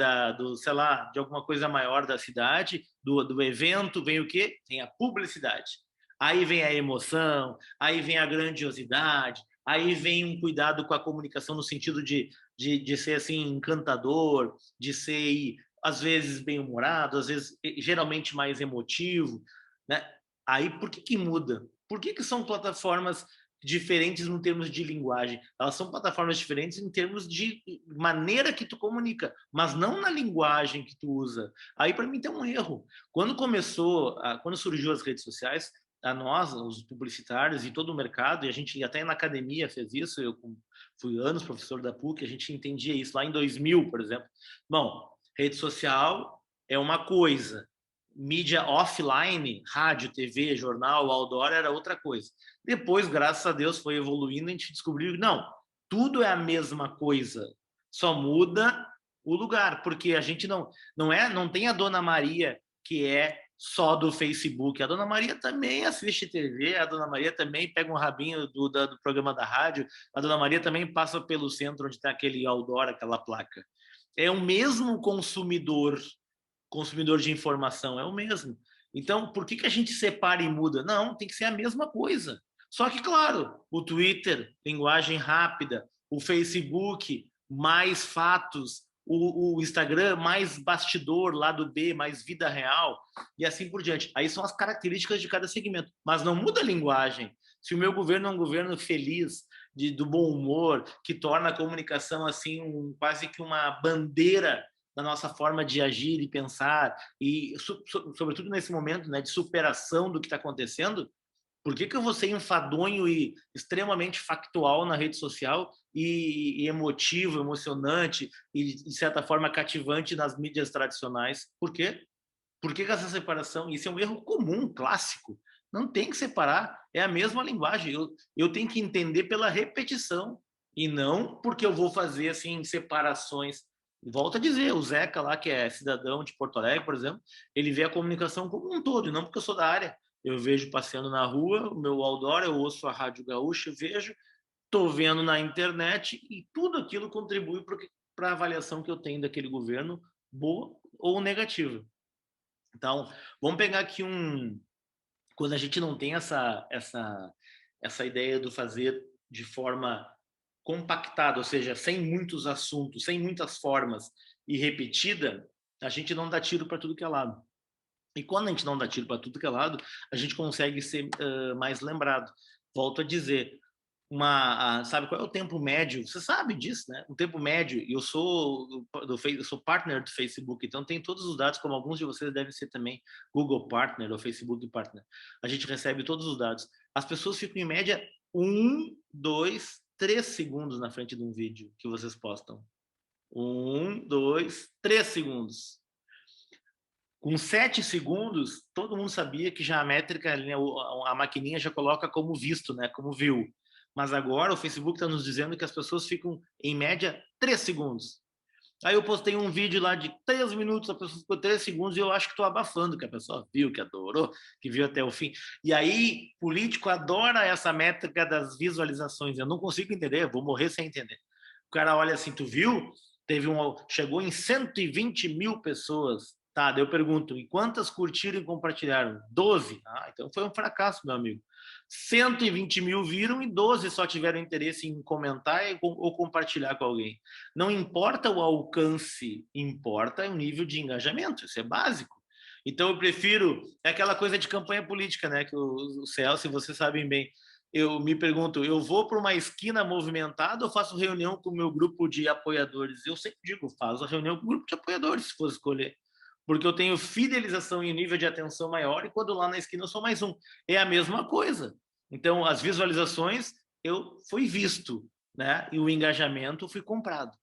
Speaker 2: sei lá, de alguma coisa maior da cidade, do evento, vem o quê? Tem a publicidade. Aí vem a emoção, aí vem a grandiosidade, aí vem um cuidado com a comunicação no sentido de ser assim encantador, de ser às vezes bem-humorado, às vezes geralmente mais emotivo, né? Aí por que muda? Por que são plataformas diferentes em termos de linguagem? Elas são plataformas diferentes em termos de maneira que tu comunica, mas não na linguagem que tu usa. Aí para mim tem um erro. Quando surgiu as redes sociais, a nós, os publicitários e todo o mercado, e a gente até na academia fez isso, eu fui anos professor da PUC, a gente entendia isso lá em 2000, por exemplo. Bom, rede social é uma coisa, mídia offline, rádio, TV, jornal, outdoor, era outra coisa. Depois, graças a Deus, foi evoluindo, a gente descobriu que não, tudo é a mesma coisa, só muda o lugar, porque a gente não tem a Dona Maria que é só do Facebook. A Dona Maria também assiste TV, a Dona Maria também pega um rabinho do programa da rádio, a Dona Maria também passa pelo centro onde está aquele outdoor, aquela placa. É o mesmo consumidor de informação, é o mesmo. Então, por que a gente separa e muda? Não, tem que ser a mesma coisa. Só que, claro, o Twitter, linguagem rápida, o Facebook, mais fatos, o Instagram, mais bastidor, lado B, mais vida real, e assim por diante. Aí são as características de cada segmento. Mas não muda a linguagem. Se o meu governo é um governo feliz, do bom humor, que torna a comunicação assim quase que uma bandeira da nossa forma de agir e pensar, e sobretudo nesse momento, né, de superação do que está acontecendo, Por que eu vou ser enfadonho e extremamente factual na rede social e emotivo, emocionante e, de certa forma, cativante nas mídias tradicionais? Por quê? Por que essa separação? Isso é um erro comum, clássico. Não tem que separar, é a mesma linguagem. Eu tenho que entender pela repetição e não porque eu vou fazer assim separações. Volto a dizer, o Zeca lá, que é cidadão de Porto Alegre, por exemplo, ele vê a comunicação como um todo, e não porque eu sou da área. Eu vejo passeando na rua, o meu outdoor, eu ouço a Rádio Gaúcha, vejo, estou vendo na internet e tudo aquilo contribui para a avaliação que eu tenho daquele governo, boa ou negativa. Então, vamos pegar aqui quando a gente não tem essa ideia do fazer de forma compactada, ou seja, sem muitos assuntos, sem muitas formas e repetida, a gente não dá tiro para tudo que é lado. E quando a gente não dá tiro para tudo que é lado, a gente consegue ser mais lembrado. Volto a dizer, sabe qual é o tempo médio? Você sabe disso, né? O tempo médio, eu sou partner do Facebook, então tem todos os dados, como alguns de vocês devem ser também Google Partner ou Facebook Partner. A gente recebe todos os dados. As pessoas ficam em média 1, 2, 3 segundos na frente de um vídeo que vocês postam. 1, 2, 3 segundos. Com 7 segundos, todo mundo sabia que já a métrica, a maquininha já coloca como visto, né? Como viu. Mas agora o Facebook está nos dizendo que as pessoas ficam, em média, 3 segundos. Aí eu postei um vídeo lá de 3 minutos, a pessoa ficou 3 segundos e eu acho que estou abafando, que a pessoa viu, que adorou, que viu até o fim. E aí, político adora essa métrica das visualizações. Eu não consigo entender, vou morrer sem entender. O cara olha assim, tu viu? Chegou em 120 mil pessoas. Tá, daí eu pergunto, e quantas curtiram e compartilharam? 12. Ah, então foi um fracasso, meu amigo. 120 mil viram e 12 só tiveram interesse em comentar ou compartilhar com alguém. Não importa o alcance, importa o nível de engajamento, isso é básico. Então eu prefiro, é aquela coisa de campanha política, né, que o Celso, vocês sabem bem, eu me pergunto, eu vou para uma esquina movimentada ou faço reunião com o meu grupo de apoiadores? Eu sempre digo, faço a reunião com o grupo de apoiadores, se for escolher. Porque eu tenho fidelização e nível de atenção maior e quando lá na esquina eu sou mais um. É a mesma coisa. Então, as visualizações, eu fui visto, né? E o engajamento fui comprado.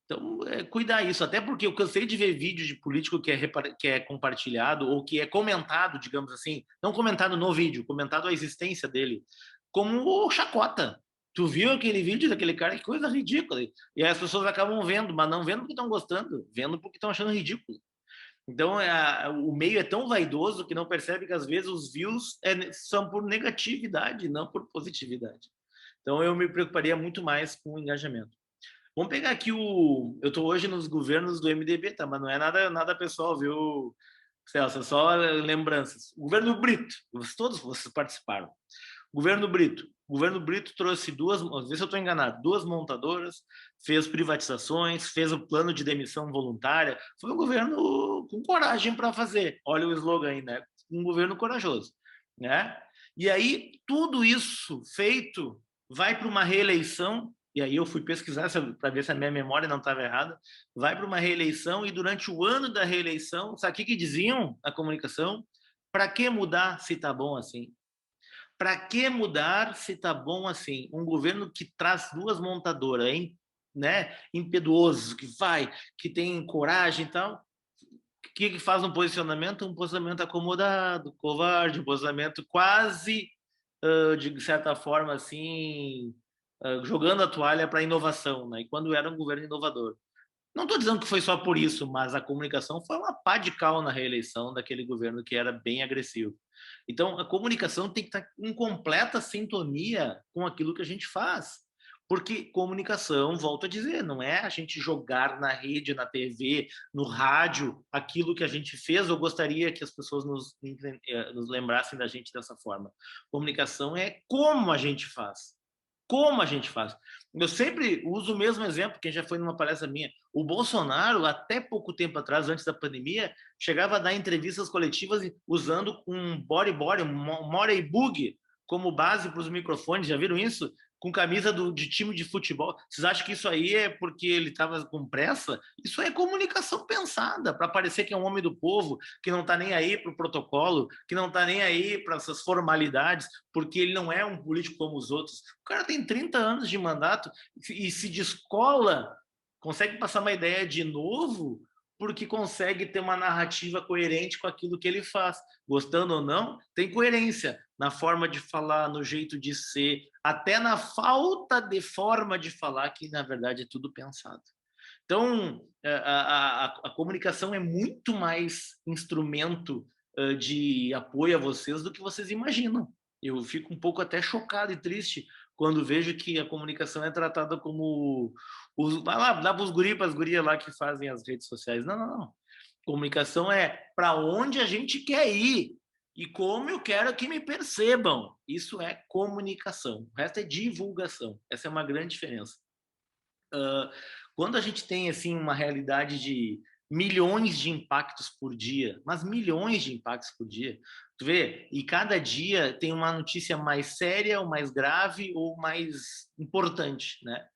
Speaker 2: Então, cuidar isso. Até porque eu cansei de ver vídeo de político que é compartilhado ou que é comentado, digamos assim, não comentado no vídeo, comentado a existência dele, como chacota. Tu viu aquele vídeo daquele cara? Que coisa ridícula. E aí as pessoas acabam vendo, mas não vendo porque estão gostando, vendo porque estão achando ridículo. Então, o meio é tão vaidoso que não percebe que, às vezes, os views são por negatividade, não por positividade. Então, eu me preocuparia muito mais com o engajamento. Vamos pegar aqui eu estou hoje nos governos do MDB, tá? Mas não é nada pessoal, viu, Celso? É só lembranças. O governo Brito, todos vocês participaram. Governo Brito. O governo Brito trouxe às vezes eu estou enganado, 2 montadoras, fez privatizações, fez o plano de demissão voluntária. Foi um governo com coragem para fazer. Olha o slogan aí, né? Um governo corajoso, né? E aí, tudo isso feito vai para uma reeleição, e aí eu fui pesquisar para ver se a minha memória não estava errada, vai para uma reeleição e durante o ano da reeleição, sabe o que diziam na comunicação? Para que mudar se está bom assim? Para que mudar se está bom assim? Um governo que traz 2 montadoras, hein? Né? Impetuoso, que tem coragem e tal. O que faz um posicionamento? Um posicionamento acomodado, covarde, um posicionamento quase, de certa forma, assim, jogando a toalha para a inovação, né? E quando era um governo inovador. Não estou dizendo que foi só por isso, mas a comunicação foi uma pá de cal na reeleição daquele governo que era bem agressivo. Então, a comunicação tem que estar em completa sintonia com aquilo que a gente faz. Porque comunicação, volto a dizer, não é a gente jogar na rede, na TV, no rádio, aquilo que a gente fez ou gostaria que as pessoas nos lembrassem da gente dessa forma. Comunicação é como a gente faz. Como a gente faz. Eu sempre uso o mesmo exemplo, quem já foi numa palestra minha. O Bolsonaro, até pouco tempo atrás, antes da pandemia, chegava a dar entrevistas coletivas usando um body, um Morey Bug como base para os microfones. Já viram isso? com camisa de time de futebol. Vocês acham que isso aí é porque ele estava com pressa? Isso é comunicação pensada, para parecer que é um homem do povo, que não está nem aí para o protocolo, que não está nem aí para essas formalidades, porque ele não é um político como os outros. O cara tem 30 anos de mandato e se descola, consegue passar uma ideia de novo, porque consegue ter uma narrativa coerente com aquilo que ele faz. Gostando ou não, tem coerência na forma de falar, no jeito de ser, até na falta de forma de falar, que na verdade é tudo pensado. Então, a comunicação é muito mais instrumento de apoio a vocês do que vocês imaginam. Eu fico um pouco até chocado e triste quando vejo que a comunicação é tratada como... Vai lá, dá para os guris, para as gurias lá que fazem as redes sociais. Não, não, não. Comunicação é para onde a gente quer ir e como eu quero que me percebam. Isso é comunicação. O resto é divulgação. Essa é uma grande diferença. Quando a gente tem assim uma realidade de milhões de impactos por dia, mas milhões de impactos por dia, tu vê, e cada dia tem uma notícia mais séria, ou mais grave, ou mais importante, né?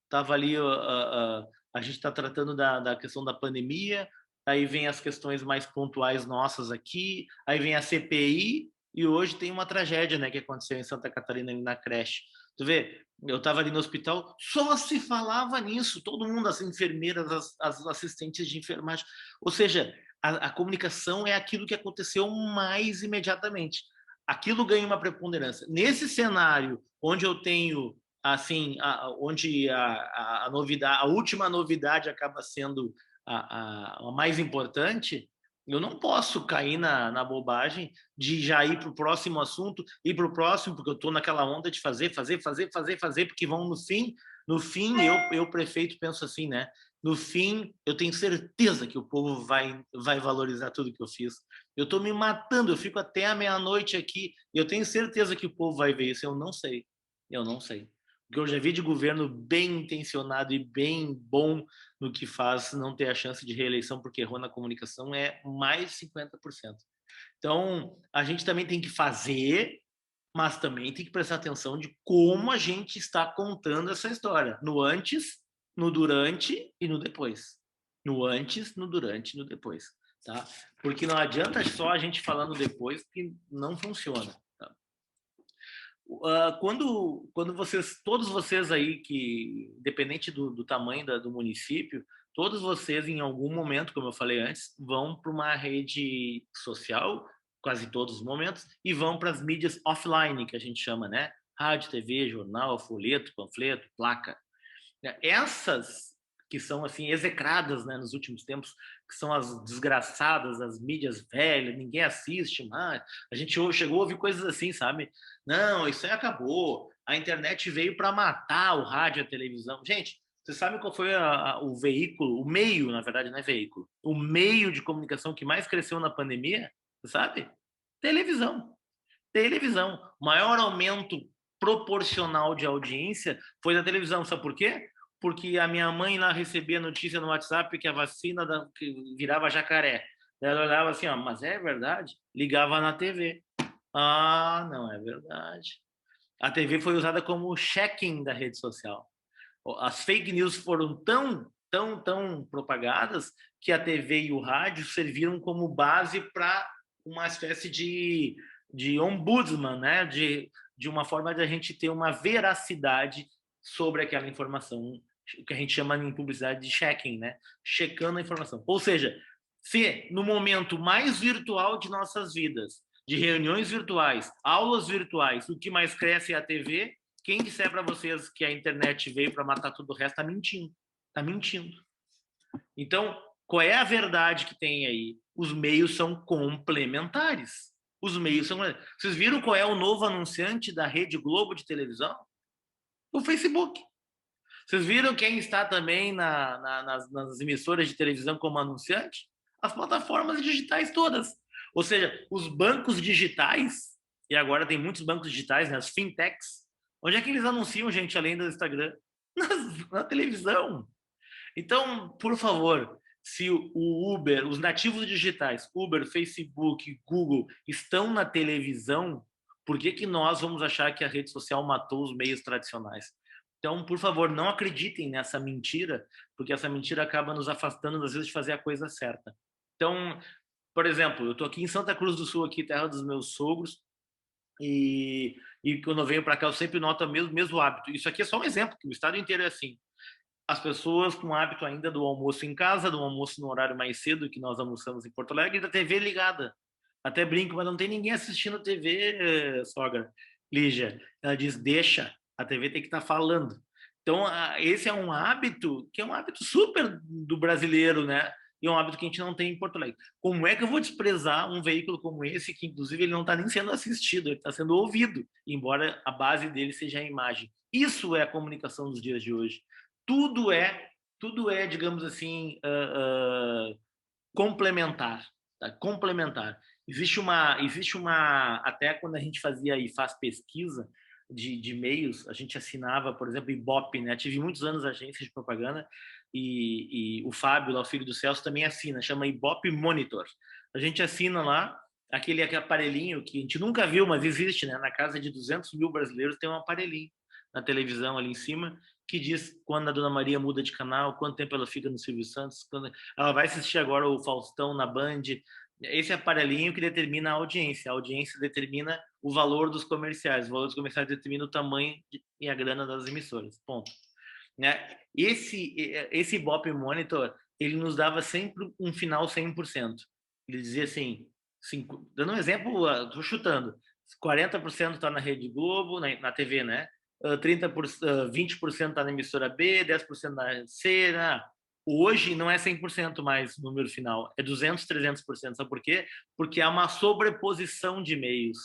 Speaker 2: Tava ali, a gente está tratando da questão da pandemia, aí vem as questões mais pontuais nossas aqui, aí vem a CPI, e hoje tem uma tragédia, né, que aconteceu em Santa Catarina, na creche. Tu vê, eu estava ali no hospital, só se falava nisso, todo mundo, as enfermeiras, as assistentes de enfermagem. Ou seja, a comunicação é aquilo que aconteceu mais imediatamente. Aquilo ganha uma preponderância. Nesse cenário, onde eu tenho, assim, onde a novidade, a última novidade acaba sendo a mais importante, eu não posso cair na bobagem de já ir para o próximo assunto, ir para o próximo, porque eu estou naquela onda de fazer, porque vão no fim eu prefeito, penso assim, né? No fim, eu tenho certeza que o povo vai valorizar tudo que eu fiz. Eu estou me matando, eu fico até a meia-noite aqui, e eu tenho certeza que o povo vai ver isso. Eu não sei. O que eu já vi de governo bem intencionado e bem bom no que faz, não ter a chance de reeleição porque errou na comunicação, é mais de 50%. Então, a gente também tem que fazer, mas também tem que prestar atenção de como a gente está contando essa história. No antes, no durante e no depois. No antes, no durante e no depois. Tá? Porque não adianta só a gente falando depois, que não funciona. Quando todos vocês aí, que independente do tamanho do município, todos vocês em algum momento, como eu falei antes, vão para uma rede social, quase todos os momentos, e vão para as mídias offline, que a gente chama, né? Rádio, TV, jornal, folheto, panfleto, placa. Essas que são assim execradas, né, nos últimos tempos, que são as desgraçadas, as mídias velhas, ninguém assiste mais. A gente chegou a ouvir coisas assim, sabe? Não, isso aí acabou. A internet veio para matar o rádio e a televisão. Gente, você sabe qual foi o veículo, o meio, na verdade, não é veículo, o meio de comunicação que mais cresceu na pandemia? Você sabe? Televisão. Televisão. O maior aumento proporcional de audiência foi da televisão. Sabe por quê? Porque a minha mãe lá recebia notícia no WhatsApp que a vacina que virava jacaré. Ela olhava assim, ó, mas é verdade? Ligava na TV. Ah, não é verdade. A TV foi usada como check-in da rede social. As fake news foram tão propagadas que a TV e o rádio serviram como base para uma espécie de ombudsman, né? De uma forma de a gente ter uma veracidade sobre aquela informação, o que a gente chama em publicidade de checking, né? Checando a informação. Ou seja, se no momento mais virtual de nossas vidas, de reuniões virtuais, aulas virtuais, o que mais cresce é a TV, quem disser para vocês que a internet veio para matar tudo o resto está mentindo. Está mentindo. Então, qual é a verdade que tem aí? Os meios são complementares. Os meios são... Vocês viram qual é o novo anunciante da Rede Globo de televisão? O Facebook. Vocês viram quem está também nas emissoras de televisão como anunciante? As plataformas digitais todas. Ou seja, os bancos digitais, e agora tem muitos bancos digitais, né, as fintechs, onde é que eles anunciam, gente, além do Instagram? Na televisão. Então, por favor, se o Uber, os nativos digitais, Uber, Facebook, Google, estão na televisão, Por que que nós vamos achar que a rede social matou os meios tradicionais? Então, por favor, não acreditem nessa mentira, porque essa mentira acaba nos afastando, às vezes, de fazer a coisa certa. Então, por exemplo, eu estou aqui em Santa Cruz do Sul, aqui, terra dos meus sogros, e quando eu venho para cá, eu sempre noto o mesmo hábito. Isso aqui é só um exemplo, que o estado inteiro é assim. As pessoas com o hábito ainda do almoço em casa, do almoço no horário mais cedo, que nós almoçamos em Porto Alegre, e da TV ligada. Até brinco, mas não tem ninguém assistindo TV, sogra Lígia. Ela diz, deixa, a TV tem que estar falando. Então, esse é um hábito que é um hábito super do brasileiro, né? E é um hábito que a gente não tem em Porto Alegre. Como é que eu vou desprezar um veículo como esse, que inclusive ele não está nem sendo assistido, ele está sendo ouvido, embora a base dele seja a imagem. Isso é a comunicação dos dias de hoje. Tudo é, digamos assim, complementar, tá? Complementar. Existe uma, até quando a gente fazia e faz pesquisa de meios, a gente assinava, por exemplo, Ibope, né? Tive muitos anos agência de propaganda e o Fábio, lá, o filho do Celso, também assina, chama Ibope Monitor. A gente assina lá aquele aparelhinho que a gente nunca viu, mas existe, né? Na casa de 200 mil brasileiros tem um aparelhinho na televisão ali em cima que diz quando a Dona Maria muda de canal, quanto tempo ela fica no Silvio Santos, quando ela vai assistir agora o Faustão na Band. Esse aparelhinho que determina a audiência determina o valor dos comerciais, o valor dos comerciais determina o tamanho e a grana das emissoras, ponto. Né? Esse Ibope Monitor, ele nos dava sempre um final 100%. Ele dizia assim, dando um exemplo, estou chutando, 40% está na Rede Globo, na TV, né? 20% está na emissora B, 10% na C. Hoje não é 100% mais o número final, é 200%, 300%. Sabe por quê? Porque há uma sobreposição de meios.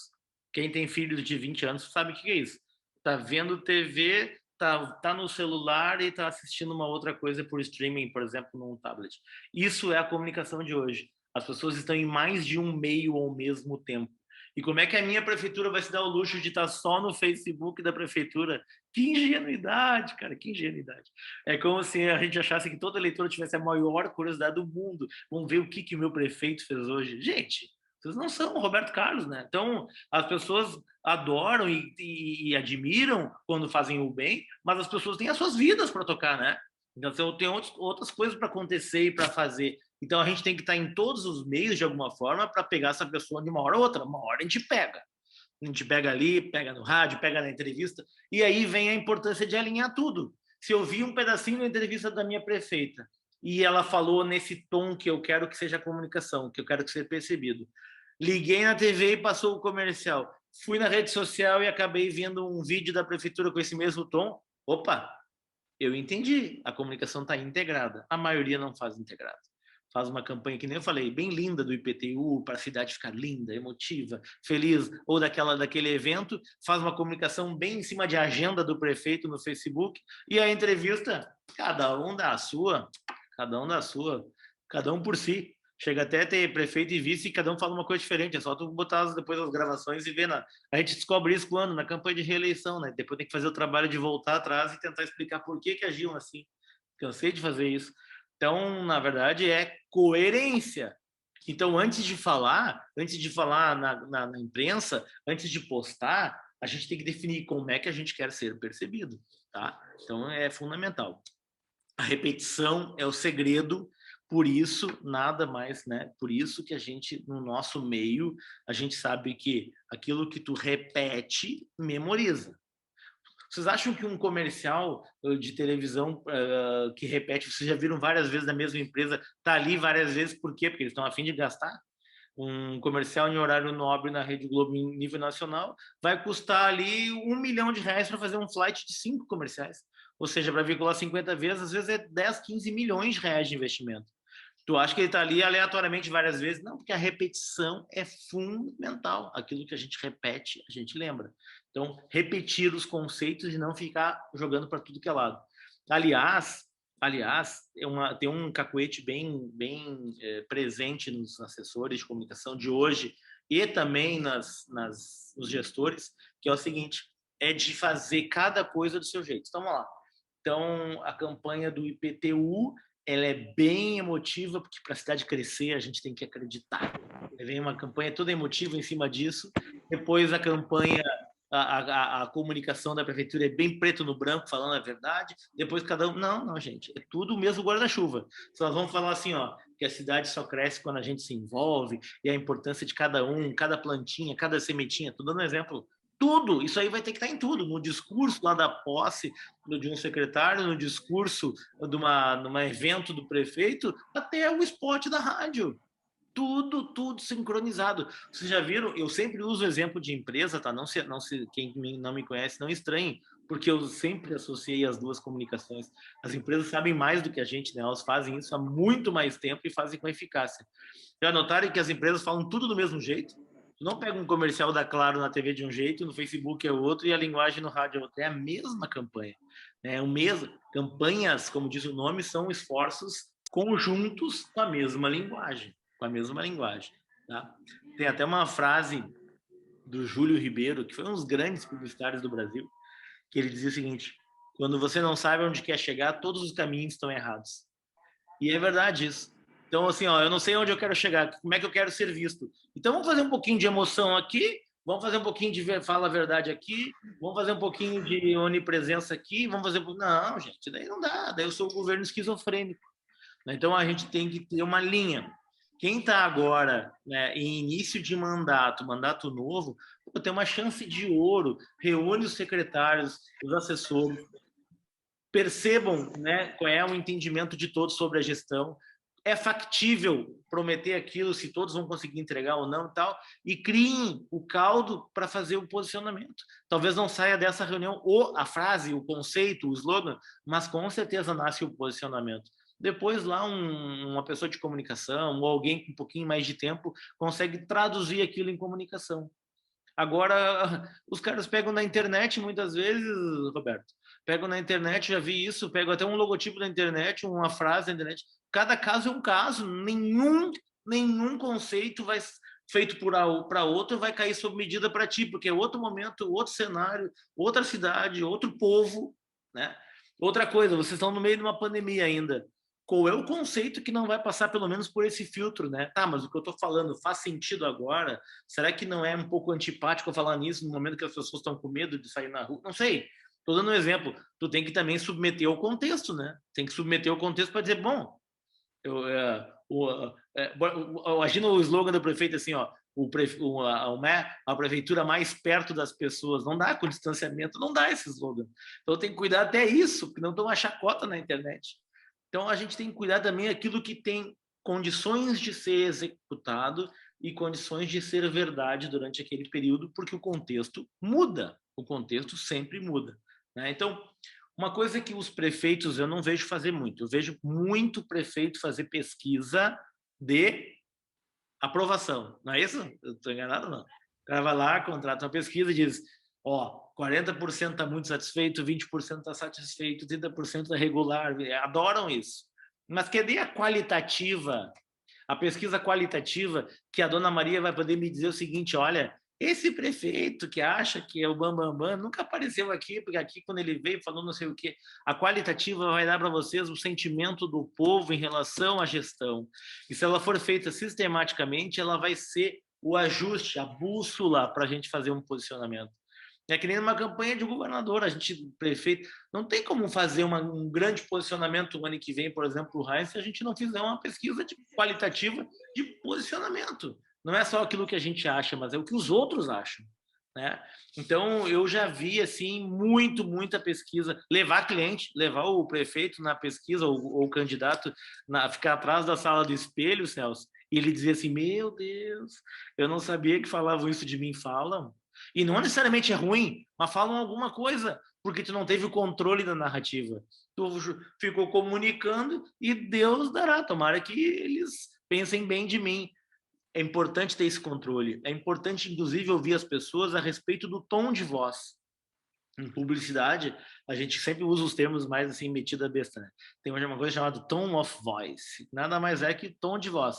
Speaker 2: Quem tem filhos de 20 anos sabe o que é isso. Está vendo TV, tá no celular e está assistindo uma outra coisa por streaming, por exemplo, num tablet. Isso é a comunicação de hoje. As pessoas estão em mais de um meio ao mesmo tempo. E como é que a minha prefeitura vai se dar o luxo de estar só no Facebook da prefeitura? Que ingenuidade, cara, que ingenuidade. É como se a gente achasse que todo eleitor tivesse a maior curiosidade do mundo. Vamos ver o que o meu prefeito fez hoje. Gente, vocês não são o Roberto Carlos, né? Então, as pessoas adoram e admiram quando fazem o bem, mas as pessoas têm as suas vidas para tocar, né? Então, tem outras coisas para acontecer e para fazer. Então, a gente tem que estar em todos os meios, de alguma forma, para pegar essa pessoa de uma hora a outra. Uma hora a gente pega. A gente pega ali, pega no rádio, pega na entrevista. E aí vem a importância de alinhar tudo. Se eu vi um pedacinho da entrevista da minha prefeita e ela falou nesse tom que eu quero que seja comunicação, que eu quero que seja percebido. Liguei na TV e passou o comercial. Fui na rede social e acabei vendo um vídeo da prefeitura com esse mesmo tom. Opa! Eu entendi, a comunicação está integrada. A maioria não faz integrado. Faz uma campanha, que nem eu falei, bem linda do IPTU, para a cidade ficar linda, emotiva, feliz, ou daquele evento, faz uma comunicação bem em cima de agenda do prefeito no Facebook, e a entrevista, cada um dá a sua, cada um por si. Chega até a ter prefeito e vice e cada um fala uma coisa diferente. É só tu botar depois as gravações e ver. A gente descobre isso quando? Na campanha de reeleição, né? Depois tem que fazer o trabalho de voltar atrás e tentar explicar por que agiam assim. Cansei de fazer isso. Então, na verdade, é coerência. Então, antes de falar na imprensa, antes de postar, a gente tem que definir como é que a gente quer ser percebido, tá? Então, é fundamental. A repetição é o segredo. Por isso, nada mais, né? Por isso que a gente, no nosso meio, a gente sabe que aquilo que tu repete, memoriza. Vocês acham que um comercial de televisão que repete, vocês já viram várias vezes da mesma empresa, tá ali várias vezes, por quê? Porque eles estão a fim de gastar? Um comercial em horário nobre na Rede Globo em nível nacional vai custar ali R$1 milhão para fazer um flight de 5 comerciais. Ou seja, para veicular 50 vezes, às vezes é 10, 15 milhões de reais de investimento. Tu acha que ele está ali aleatoriamente várias vezes? Não, porque a repetição é fundamental. Aquilo que a gente repete, a gente lembra. Então, repetir os conceitos e não ficar jogando para tudo que é lado. Aliás, tem um cacuete bem presente nos assessores de comunicação de hoje e também nos gestores, que é o seguinte, é de fazer cada coisa do seu jeito. Então, vamos lá. Então, a campanha do IPTU, ela é bem emotiva, porque para a cidade crescer a gente tem que acreditar. Vem uma campanha toda emotiva em cima disso, depois a campanha, a comunicação da prefeitura é bem preto no branco, falando a verdade, depois cada um... Não, gente, é tudo o mesmo guarda-chuva. Só nós vamos falar assim, ó, que a cidade só cresce quando a gente se envolve, e a importância de cada um, cada plantinha, cada sementinha, estou dando um exemplo. Tudo, isso aí vai ter que estar em tudo, no discurso lá da posse de um secretário, no discurso de num evento do prefeito, até o spot da rádio. Tudo sincronizado. Vocês já viram? Eu sempre uso o exemplo de empresa, tá? Quem não me conhece não estranhe, porque eu sempre associei as duas comunicações. As empresas sabem mais do que a gente, né? Elas fazem isso há muito mais tempo e fazem com eficácia. Já notaram que as empresas falam tudo do mesmo jeito? Não pega um comercial da Claro na TV de um jeito, no Facebook é outro e a linguagem no rádio é outra. É a mesma campanha. É o mesmo. Campanhas, como diz o nome, são esforços conjuntos com a mesma linguagem. Tá? Tem até uma frase do Júlio Ribeiro, que foi um dos grandes publicitários do Brasil, que ele dizia o seguinte: quando você não sabe onde quer chegar, todos os caminhos estão errados. E é verdade isso. Então, assim, ó, eu não sei onde eu quero chegar, como é que eu quero ser visto. Então, vamos fazer um pouquinho de emoção aqui, vamos fazer um pouquinho de fala a verdade aqui, vamos fazer um pouquinho de onipresença aqui, vamos fazer... Não, gente, daí não dá, daí eu sou o governo esquizofrênico. Então, a gente tem que ter uma linha. Quem está agora, né, em início de mandato novo, tem uma chance de ouro, reúne os secretários, os assessores, percebam, né, qual é o entendimento de todos sobre a gestão, é factível prometer aquilo, se todos vão conseguir entregar ou não e tal, e criem o caldo para fazer o posicionamento. Talvez não saia dessa reunião a frase, o conceito, o slogan, mas com certeza nasce o posicionamento. Depois lá uma pessoa de comunicação ou alguém com um pouquinho mais de tempo consegue traduzir aquilo em comunicação. Agora, os caras pegam na internet muitas vezes, Roberto, pegam na internet, já vi isso, pegam até um logotipo da internet, uma frase da internet. Cada caso é um caso, nenhum conceito vai feito para outro vai cair sob medida para ti, porque é outro momento, outro cenário, outra cidade, outro povo, né? Outra coisa, vocês estão no meio de uma pandemia ainda. Qual é o conceito que não vai passar pelo menos por esse filtro, né? Tá, mas o que eu estou falando faz sentido agora? Será que não é um pouco antipático eu falar nisso no momento que as pessoas estão com medo de sair na rua? Não sei. Estou dando um exemplo. Tu tem que também submeter ao contexto, né? Tem que submeter ao contexto para dizer, bom, imagina o slogan do prefeito assim, ó, a prefeitura mais perto das pessoas. Não dá com distanciamento, não dá esse slogan. Então tem que cuidar até isso, porque não estão uma chacota na internet. Então, a gente tem que cuidar também daquilo que tem condições de ser executado e condições de ser verdade durante aquele período, porque o contexto muda, o contexto sempre muda, né? Então, uma coisa que os prefeitos eu não vejo fazer muito, eu vejo muito prefeito fazer pesquisa de aprovação, não é isso? Eu estou enganado, não? O cara vai lá, contrata uma pesquisa e diz, ó, 40% está muito satisfeito, 20% está satisfeito, 30% está regular, adoram isso. Mas cadê a qualitativa, a pesquisa qualitativa, que a dona Maria vai poder me dizer o seguinte, olha, esse prefeito que acha que é o bambambam nunca apareceu aqui, porque aqui quando ele veio falou não sei o quê. A qualitativa vai dar para vocês o sentimento do povo em relação à gestão. E se ela for feita sistematicamente, ela vai ser o ajuste, a bússola para a gente fazer um posicionamento. É que nem numa campanha de governador, a gente, prefeito, não tem como fazer um grande posicionamento no ano que vem, por exemplo, o Heinz, se a gente não fizer uma pesquisa qualitativa de posicionamento. Não é só aquilo que a gente acha, mas é o que os outros acham, né? Então, eu já vi, assim, muita pesquisa, levar cliente, levar o prefeito na pesquisa, ou o candidato, ficar atrás da sala do espelho, Celso, e ele dizia assim, meu Deus, eu não sabia que falavam isso de mim, falam. E não necessariamente é ruim, mas falam alguma coisa, porque tu não teve o controle da narrativa. Tu ficou comunicando e Deus dará. Tomara que eles pensem bem de mim. É importante ter esse controle. É importante, inclusive, ouvir as pessoas a respeito do tom de voz. Em publicidade, a gente sempre usa os termos mais assim, metida besta, né? Tem uma coisa chamada tone of voice. Nada mais é que tom de voz.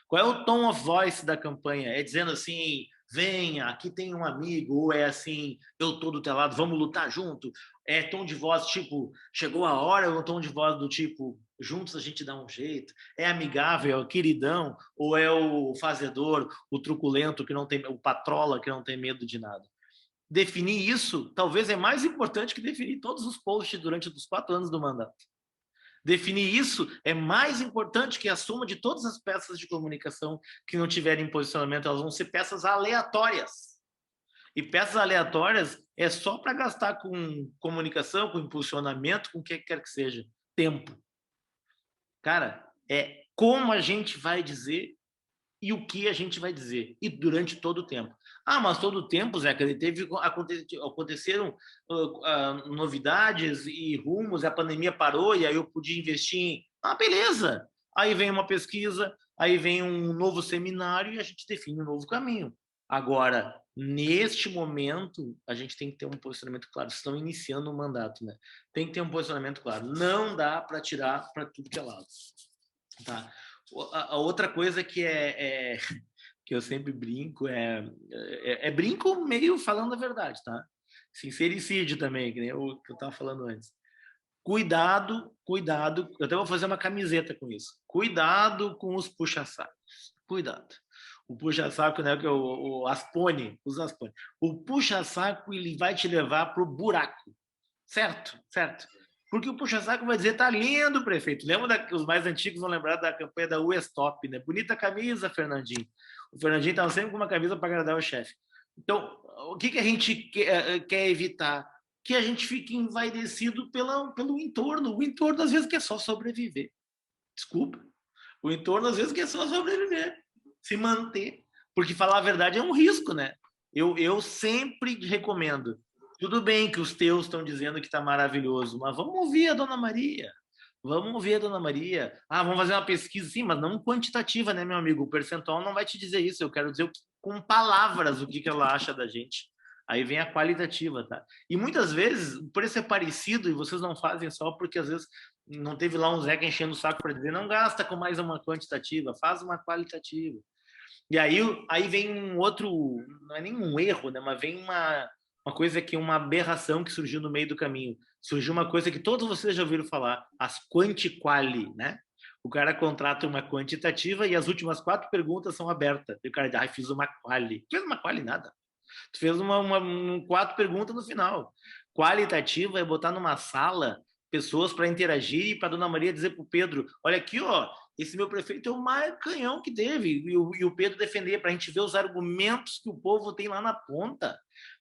Speaker 2: Qual é o tone of voice da campanha? É dizendo assim, venha, aqui tem um amigo, ou é assim, eu tô do teu lado, vamos lutar junto? É tom de voz tipo, chegou a hora, ou tom de voz do tipo, juntos a gente dá um jeito, é amigável, é o queridão, ou é o fazedor, o truculento, que não tem, o patrola, que não tem medo de nada. Definir isso talvez é mais importante que definir todos os posts durante os 4 anos do mandato. Definir isso é mais importante que a soma de todas as peças de comunicação que não tiverem posicionamento, elas vão ser peças aleatórias. E peças aleatórias é só para gastar com comunicação, com impulsionamento, com o que quer que seja. Tempo. Cara, é como a gente vai dizer e o que a gente vai dizer. E durante todo o tempo. Mas todo o tempo, Zeca, aconteceram novidades e rumos, a pandemia parou e aí eu podia investir em... beleza! Aí vem uma pesquisa, aí vem um novo seminário e a gente define um novo caminho. Agora, neste momento, a gente tem que ter um posicionamento claro. Vocês estão iniciando um mandato, né? Tem que ter um posicionamento claro. Não dá para tirar para tudo que é lado. Tá? A outra coisa que que eu sempre brinco brinco meio falando a verdade, tá? Sincericídio também, que nem o que eu estava falando antes. Cuidado, eu até vou fazer uma camiseta com isso. Cuidado com os puxa-sacos. Cuidado. O puxa-saco, né, que é o Aspone, os Aspone. O puxa-saco, ele vai te levar pro buraco. Certo? Porque o puxa-saco vai dizer, tá lindo, prefeito. Lembra os mais antigos vão lembrar da campanha da U-Stop, né? Bonita camisa, Fernandinho. O Fernandinho estava sempre com uma camisa para agradar o chefe. Então, o que a gente quer evitar? Que a gente fique envaidecido pelo entorno. O entorno, às vezes, quer só sobreviver. Desculpa. O entorno, às vezes, quer só sobreviver. Se manter. Porque falar a verdade é um risco, né? Eu sempre recomendo. Tudo bem que os teus estão dizendo que está maravilhoso, mas vamos ouvir a Dona Maria. Vamos fazer uma pesquisa, sim, mas não quantitativa, né, meu amigo? O percentual não vai te dizer isso. Eu quero dizer com palavras o que ela acha da gente. Aí vem a qualitativa, tá? E muitas vezes, por isso é parecido, e vocês não fazem só porque às vezes não teve lá um Zeca enchendo o saco para dizer, não gasta com mais uma quantitativa, faz uma qualitativa. E aí vem um outro, não é nem um erro, né? Mas vem uma coisa que uma aberração que surgiu no meio do caminho. Surgiu uma coisa que todos vocês já ouviram falar, as quanti-quali, né? O cara contrata uma quantitativa e as últimas 4 perguntas são abertas. E o cara diz, fiz uma quali. Fez uma quali nada. Tu fez 4 perguntas no final. Qualitativa é botar numa sala pessoas para interagir e para Dona Maria dizer para o Pedro, olha aqui, ó, esse meu prefeito é o mais canhão que teve. E o Pedro defender, para a gente ver os argumentos que o povo tem lá na ponta.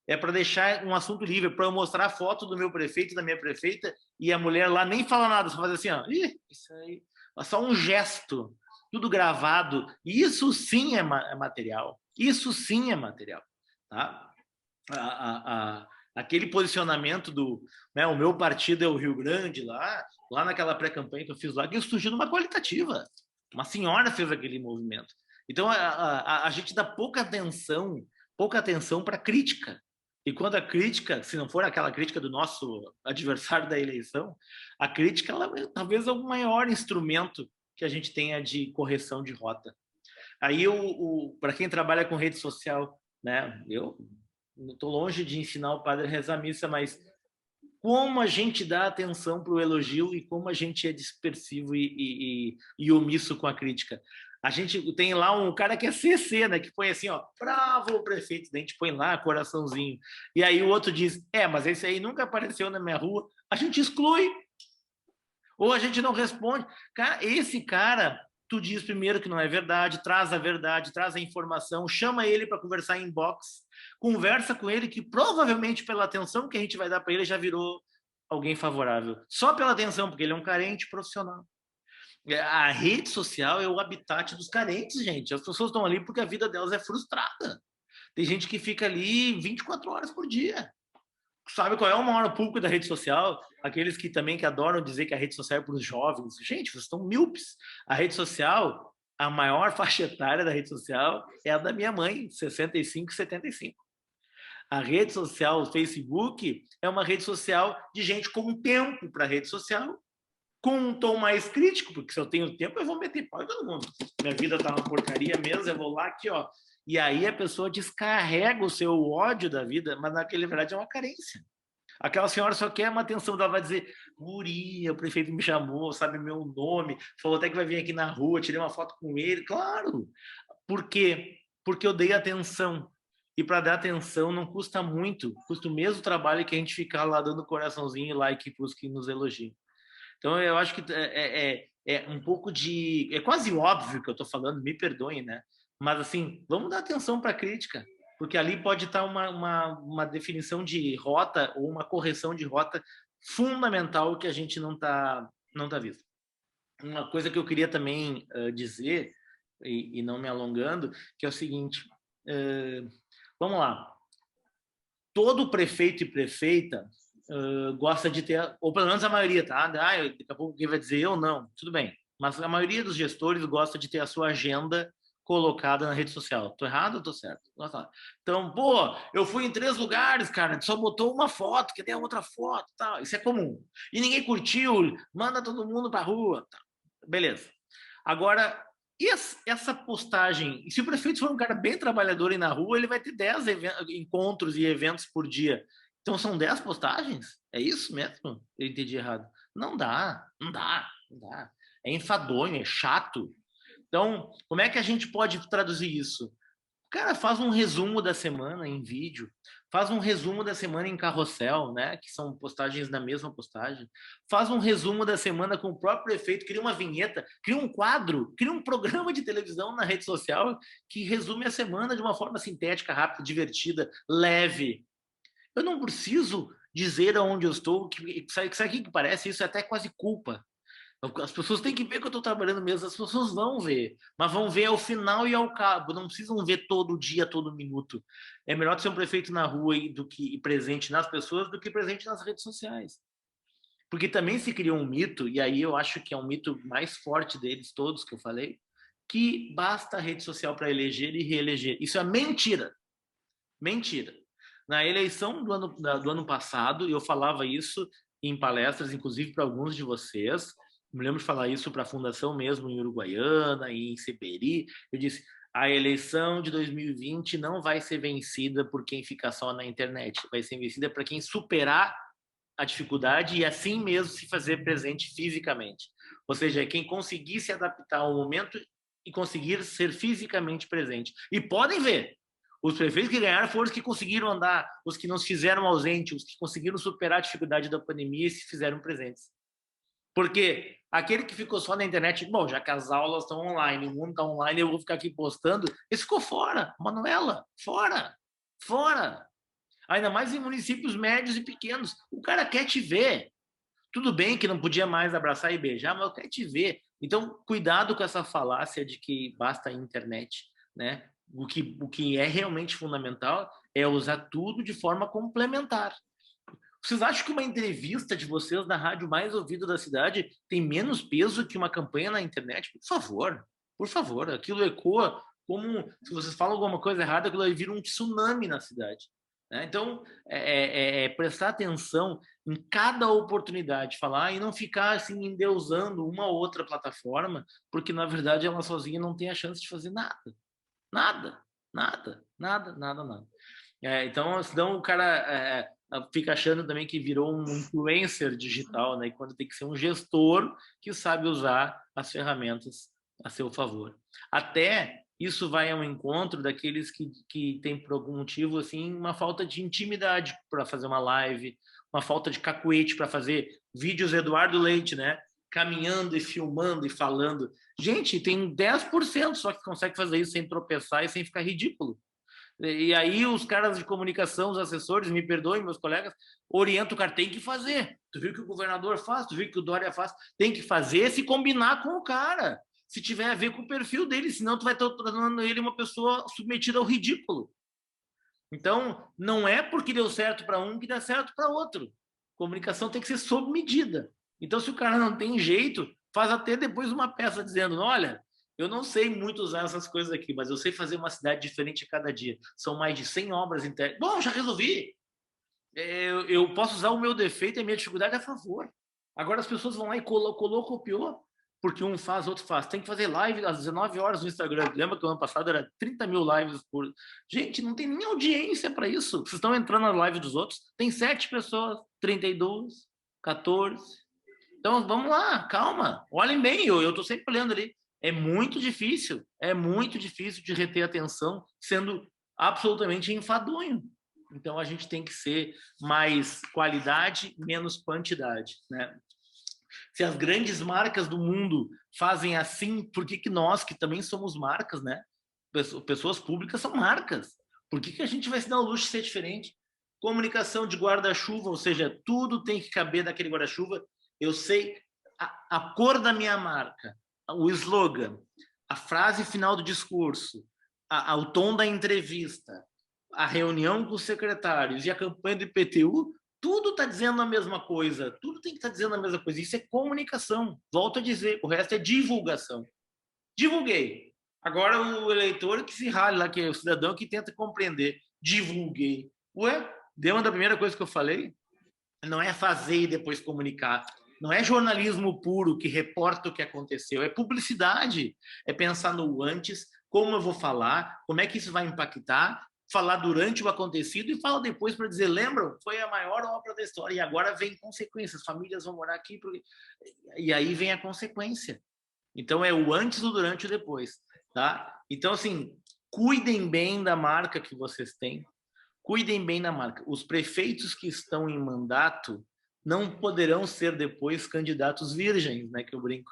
Speaker 2: É para deixar um assunto livre, para eu mostrar a foto do meu prefeito, da minha prefeita, e a mulher lá nem fala nada, só faz assim, ó, isso aí, só um gesto, tudo gravado. Isso sim é material. Isso sim é material. Tá? Aquele posicionamento do... Né, o meu partido é o Rio Grande, lá naquela pré-campanha que eu fiz lá, que surgiu numa qualitativa. Uma senhora fez aquele movimento. Então, a gente dá pouca atenção para a crítica. E quando a crítica, se não for aquela crítica do nosso adversário da eleição, a crítica talvez é o maior instrumento que a gente tenha de correção de rota. Aí, para quem trabalha com rede social, né, eu estou longe de ensinar o padre a rezar a missa, mas como a gente dá atenção para o elogio e como a gente é dispersivo e omisso com a crítica. A gente tem lá um cara que é CC, né? Que põe assim, ó, bravo o prefeito, daí a gente põe lá, coraçãozinho. E aí o outro diz, mas esse aí nunca apareceu na minha rua. A gente exclui. Ou a gente não responde. Cara, esse cara, tu diz primeiro que não é verdade, traz a informação, chama ele para conversar em inbox, conversa com ele, que provavelmente pela atenção que a gente vai dar para ele já virou alguém favorável. Só pela atenção, porque ele é um carente profissional. A rede social é o habitat dos carentes, gente. As pessoas estão ali porque a vida delas é frustrada. Tem gente que fica ali 24 horas por dia. Sabe qual é o maior público da rede social? Aqueles que adoram dizer que a rede social é para os jovens. Gente, vocês estão míopes. A rede social, a maior faixa etária da rede social é a da minha mãe, 65, 75. A rede social, o Facebook, é uma rede social de gente com tempo para a rede social, com um tom mais crítico, porque se eu tenho tempo, eu vou meter pau em todo mundo. Minha vida tá uma porcaria mesmo, eu vou lá aqui, ó. E aí a pessoa descarrega o seu ódio da vida, mas naquela verdade é uma carência. Aquela senhora só quer uma atenção, ela vai dizer, guria, o prefeito me chamou, sabe meu nome, falou até que vai vir aqui na rua, tirei uma foto com ele. Claro! Por quê? Porque eu dei atenção. E para dar atenção não custa muito, custa o mesmo trabalho que a gente ficar lá dando coraçãozinho e like para os que nos elogiam. Então, eu acho que é um pouco de... É quase óbvio que eu estou falando, me perdoem, né? Mas, assim, vamos dar atenção para a crítica, porque ali pode estar uma definição de rota ou uma correção de rota fundamental que a gente não tá vendo. Uma coisa que eu queria também dizer, e não me alongando, que é o seguinte... vamos lá. Todo prefeito e prefeita gosta de ter, ou pelo menos a maioria, tá? Daqui a pouco quem vai dizer eu não, tudo bem. Mas a maioria dos gestores gosta de ter a sua agenda colocada na rede social. Tô errado ou tô certo? Então, pô, eu fui em 3 lugares, cara, só botou uma foto, cadê a outra foto? Tal. Isso é comum. E ninguém curtiu, manda todo mundo pra rua. Tá. Beleza. Agora, e essa postagem? E se o prefeito for um cara bem trabalhador e na rua, ele vai ter 10 encontros e eventos por dia. Então são 10 postagens? É isso mesmo? Eu entendi errado. Não dá. É enfadonho, é chato. Então, como é que a gente pode traduzir isso? Cara, faz um resumo da semana em vídeo, faz um resumo da semana em carrossel, né? Que são postagens na mesma postagem. Faz um resumo da semana com o próprio prefeito, cria uma vinheta, cria um quadro, cria um programa de televisão na rede social que resume a semana de uma forma sintética, rápida, divertida, leve. Eu não preciso dizer aonde eu estou, sabe o que parece? Isso é até quase culpa. As pessoas têm que ver que eu estou trabalhando mesmo, as pessoas vão ver, mas vão ver ao final e ao cabo, não precisam ver todo dia, todo minuto. É melhor ser um prefeito na rua e presente nas pessoas do que presente nas redes sociais. Porque também se criou um mito, e aí eu acho que é um mito mais forte deles todos que eu falei, que basta a rede social para eleger e reeleger. Isso é mentira. Mentira. Na eleição do ano passado, eu falava isso em palestras, inclusive para alguns de vocês, me lembro de falar isso para a fundação mesmo em Uruguaiana, em Seberi, eu disse, a eleição de 2020 não vai ser vencida por quem fica só na internet, vai ser vencida para quem superar a dificuldade e assim mesmo se fazer presente fisicamente. Ou seja, quem conseguir se adaptar ao momento e conseguir ser fisicamente presente. E podem ver, os prefeitos que ganharam foram os que conseguiram andar, os que não se fizeram ausentes, os que conseguiram superar a dificuldade da pandemia e se fizeram presentes. Porque aquele que ficou só na internet, bom, já que as aulas estão online, o mundo está online, eu vou ficar aqui postando, esse ficou fora. Manuela, fora. Ainda mais em municípios médios e pequenos. O cara quer te ver. Tudo bem que não podia mais abraçar e beijar, mas quer te ver. Então, cuidado com essa falácia de que basta a internet, né? O que é realmente fundamental é usar tudo de forma complementar. Vocês acham que uma entrevista de vocês na rádio mais ouvida da cidade tem menos peso que uma campanha na internet? Por favor, aquilo ecoa como se vocês falam alguma coisa errada, aquilo aí vira um tsunami na cidade. Né? Então, prestar atenção em cada oportunidade de falar e não ficar assim endeusando uma ou outra plataforma, porque na verdade ela sozinha não tem a chance de fazer nada. Então, senão o cara fica achando também que virou um influencer digital, né? Quando tem que ser um gestor que sabe usar as ferramentas a seu favor. Até isso vai ao encontro daqueles que têm, por algum motivo, assim, uma falta de intimidade para fazer uma live, uma falta de cacuete para fazer vídeos Eduardo Leite, né? Caminhando e filmando e falando. Gente, tem 10% só que consegue fazer isso sem tropeçar e sem ficar ridículo. E aí os caras de comunicação, os assessores, me perdoem, meus colegas, orientam o cara, tem que fazer. Tu viu que o governador faz, tu viu que o Dória faz, tem que fazer se combinar com o cara. Se tiver a ver com o perfil dele, senão tu vai estar tornando ele uma pessoa submetida ao ridículo. Então, não é porque deu certo para um que dá certo para outro. Comunicação tem que ser sob medida. Então, se o cara não tem jeito, faz até depois uma peça dizendo, olha, eu não sei muito usar essas coisas aqui, mas eu sei fazer uma cidade diferente a cada dia. São mais de 100 obras internas. Bom, já resolvi. Eu posso usar o meu defeito e a minha dificuldade a favor. Agora as pessoas vão lá e copiou. porque um faz, outro faz. Tem que fazer live às 19 horas no Instagram. Lembra que o ano passado era 30 mil lives por... Gente, não tem nem audiência para isso. Vocês estão entrando na live dos outros, tem 7 pessoas, 32, 14. Então, vamos lá, calma. Olhem bem, eu estou sempre olhando ali. É muito difícil de reter atenção, sendo absolutamente enfadonho. Então, a gente tem que ser mais qualidade, menos quantidade, né? Se as grandes marcas do mundo fazem assim, por que que nós, que também somos marcas, né? Pessoas públicas são marcas. Por que que a gente vai se dar o luxo de ser diferente? Comunicação de guarda-chuva, ou seja, tudo tem que caber naquele guarda-chuva. Eu sei a cor da minha marca, o slogan, a frase final do discurso, o tom da entrevista, a reunião com os secretários e a campanha do IPTU, tudo está dizendo a mesma coisa, tudo tem que estar dizendo a mesma coisa. Isso é comunicação. Volto a dizer, o resto é divulgação. Divulguei. Agora o eleitor que se rale lá, que é o cidadão que tenta compreender. Divulguei. Ué, lembra da primeira coisa que eu falei? Não é fazer e depois comunicar. Não é jornalismo puro que reporta o que aconteceu. É publicidade. É pensar no antes, como eu vou falar, como é que isso vai impactar, falar durante o acontecido e fala depois para dizer, lembram? Foi a maior obra da história e agora vem consequências. Famílias vão morar aqui. E aí vem a consequência. Então, é o antes, o durante e o depois. Tá? Então, assim, cuidem bem da marca que vocês têm. Cuidem bem da marca. Os prefeitos que estão em mandato não poderão ser depois candidatos virgens, né, que eu brinco.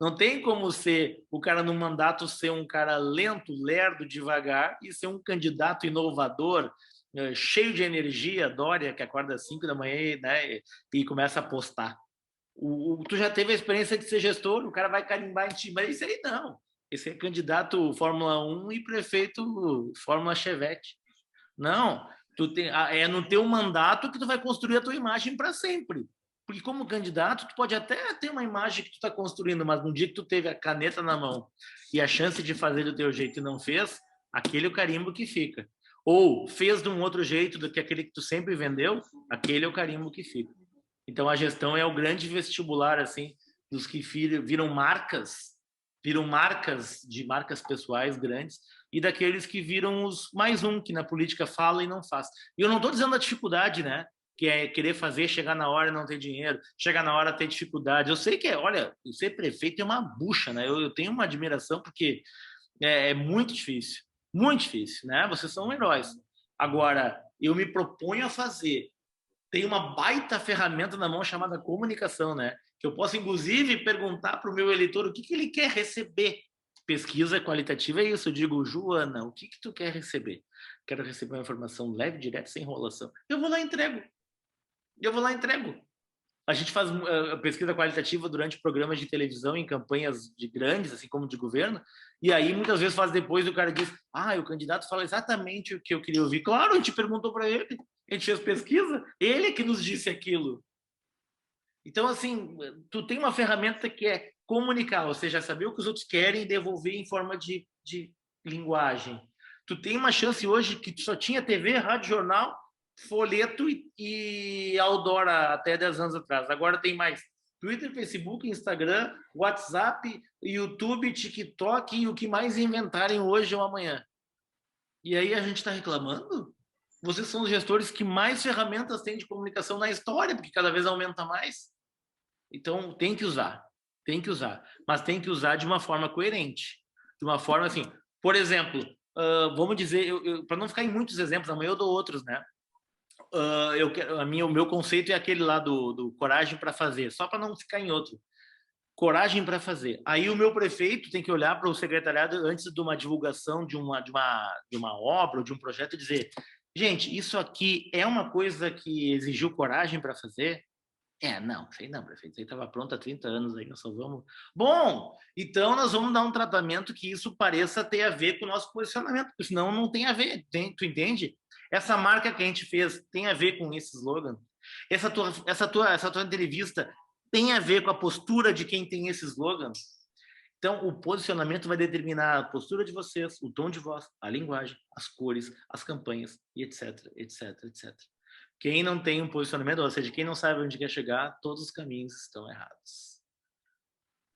Speaker 2: Não tem como ser o cara no mandato ser um cara lento, lerdo, devagar e ser um candidato inovador, cheio de energia, Dória, que acorda às 5 da manhã, né, e começa a postar. Tu já teve a experiência de ser gestor, o cara vai carimbar em ti, mas isso aí não. Esse é candidato Fórmula 1 e prefeito Fórmula Chevette. Não, é no teu mandato que tu vai construir a tua imagem para sempre. Porque como candidato, tu pode até ter uma imagem que tu está construindo, mas no dia que tu teve a caneta na mão e a chance de fazer do teu jeito e não fez, aquele é o carimbo que fica. Ou fez de um outro jeito do que aquele que tu sempre vendeu, aquele é o carimbo que fica. Então, a gestão é o grande vestibular, assim, dos que viram marcas de marcas pessoais grandes e daqueles que viram os mais um, que na política fala e não faz. E eu não estou dizendo a dificuldade, né? Que é querer fazer, chegar na hora e não ter dinheiro, chegar na hora ter dificuldade. Eu sei que olha, ser prefeito é uma bucha, né? Eu tenho uma admiração porque é muito difícil, né? Vocês são heróis. Agora, eu me proponho a fazer. Tem uma baita ferramenta na mão chamada comunicação, né? Que eu posso, inclusive, perguntar para o meu eleitor o que ele quer receber. Pesquisa qualitativa é isso. Eu digo, Joana, o que tu quer receber? Quero receber uma informação leve, direta, sem enrolação. Eu vou lá e entrego. A gente faz pesquisa qualitativa durante programas de televisão em campanhas de grandes, assim como de governo, e aí muitas vezes faz depois o cara diz, o candidato fala exatamente o que eu queria ouvir. Claro, a gente perguntou para ele, a gente fez pesquisa, ele que nos disse aquilo. Então, assim, tu tem uma ferramenta que é comunicar, ou seja, saber o que os outros querem e devolver em forma de linguagem. Tu tem uma chance hoje que tu só tinha TV, rádio, jornal, folheto e outdoor até 10 anos atrás. Agora tem mais Twitter, Facebook, Instagram, WhatsApp, YouTube, TikTok e o que mais inventarem hoje ou amanhã. E aí a gente está reclamando? Vocês são os gestores que mais ferramentas têm de comunicação na história, porque cada vez aumenta mais. Então, tem que usar. Mas tem que usar de uma forma coerente. De uma forma assim, por exemplo, vamos dizer, para não ficar em muitos exemplos, amanhã eu dou outros, né? O meu conceito é aquele lá do coragem para fazer, só para não ficar em outro. Coragem para fazer. Aí o meu prefeito tem que olhar para o secretariado antes de uma divulgação de uma obra ou de um projeto e dizer, gente, isso aqui é uma coisa que exigiu coragem para fazer? Não, sei não, prefeito. Isso aí estava pronto há 30 anos, aí nós só vamos... Bom, então nós vamos dar um tratamento que isso pareça ter a ver com o nosso posicionamento, porque senão não tem a ver, tu entende? Essa marca que a gente fez tem a ver com esse slogan? Essa tua entrevista tem a ver com a postura de quem tem esse slogan? Então, o posicionamento vai determinar a postura de vocês, o tom de voz, a linguagem, as cores, as campanhas, e etc, etc, etc. Quem não tem um posicionamento, ou seja, quem não sabe onde quer chegar, todos os caminhos estão errados.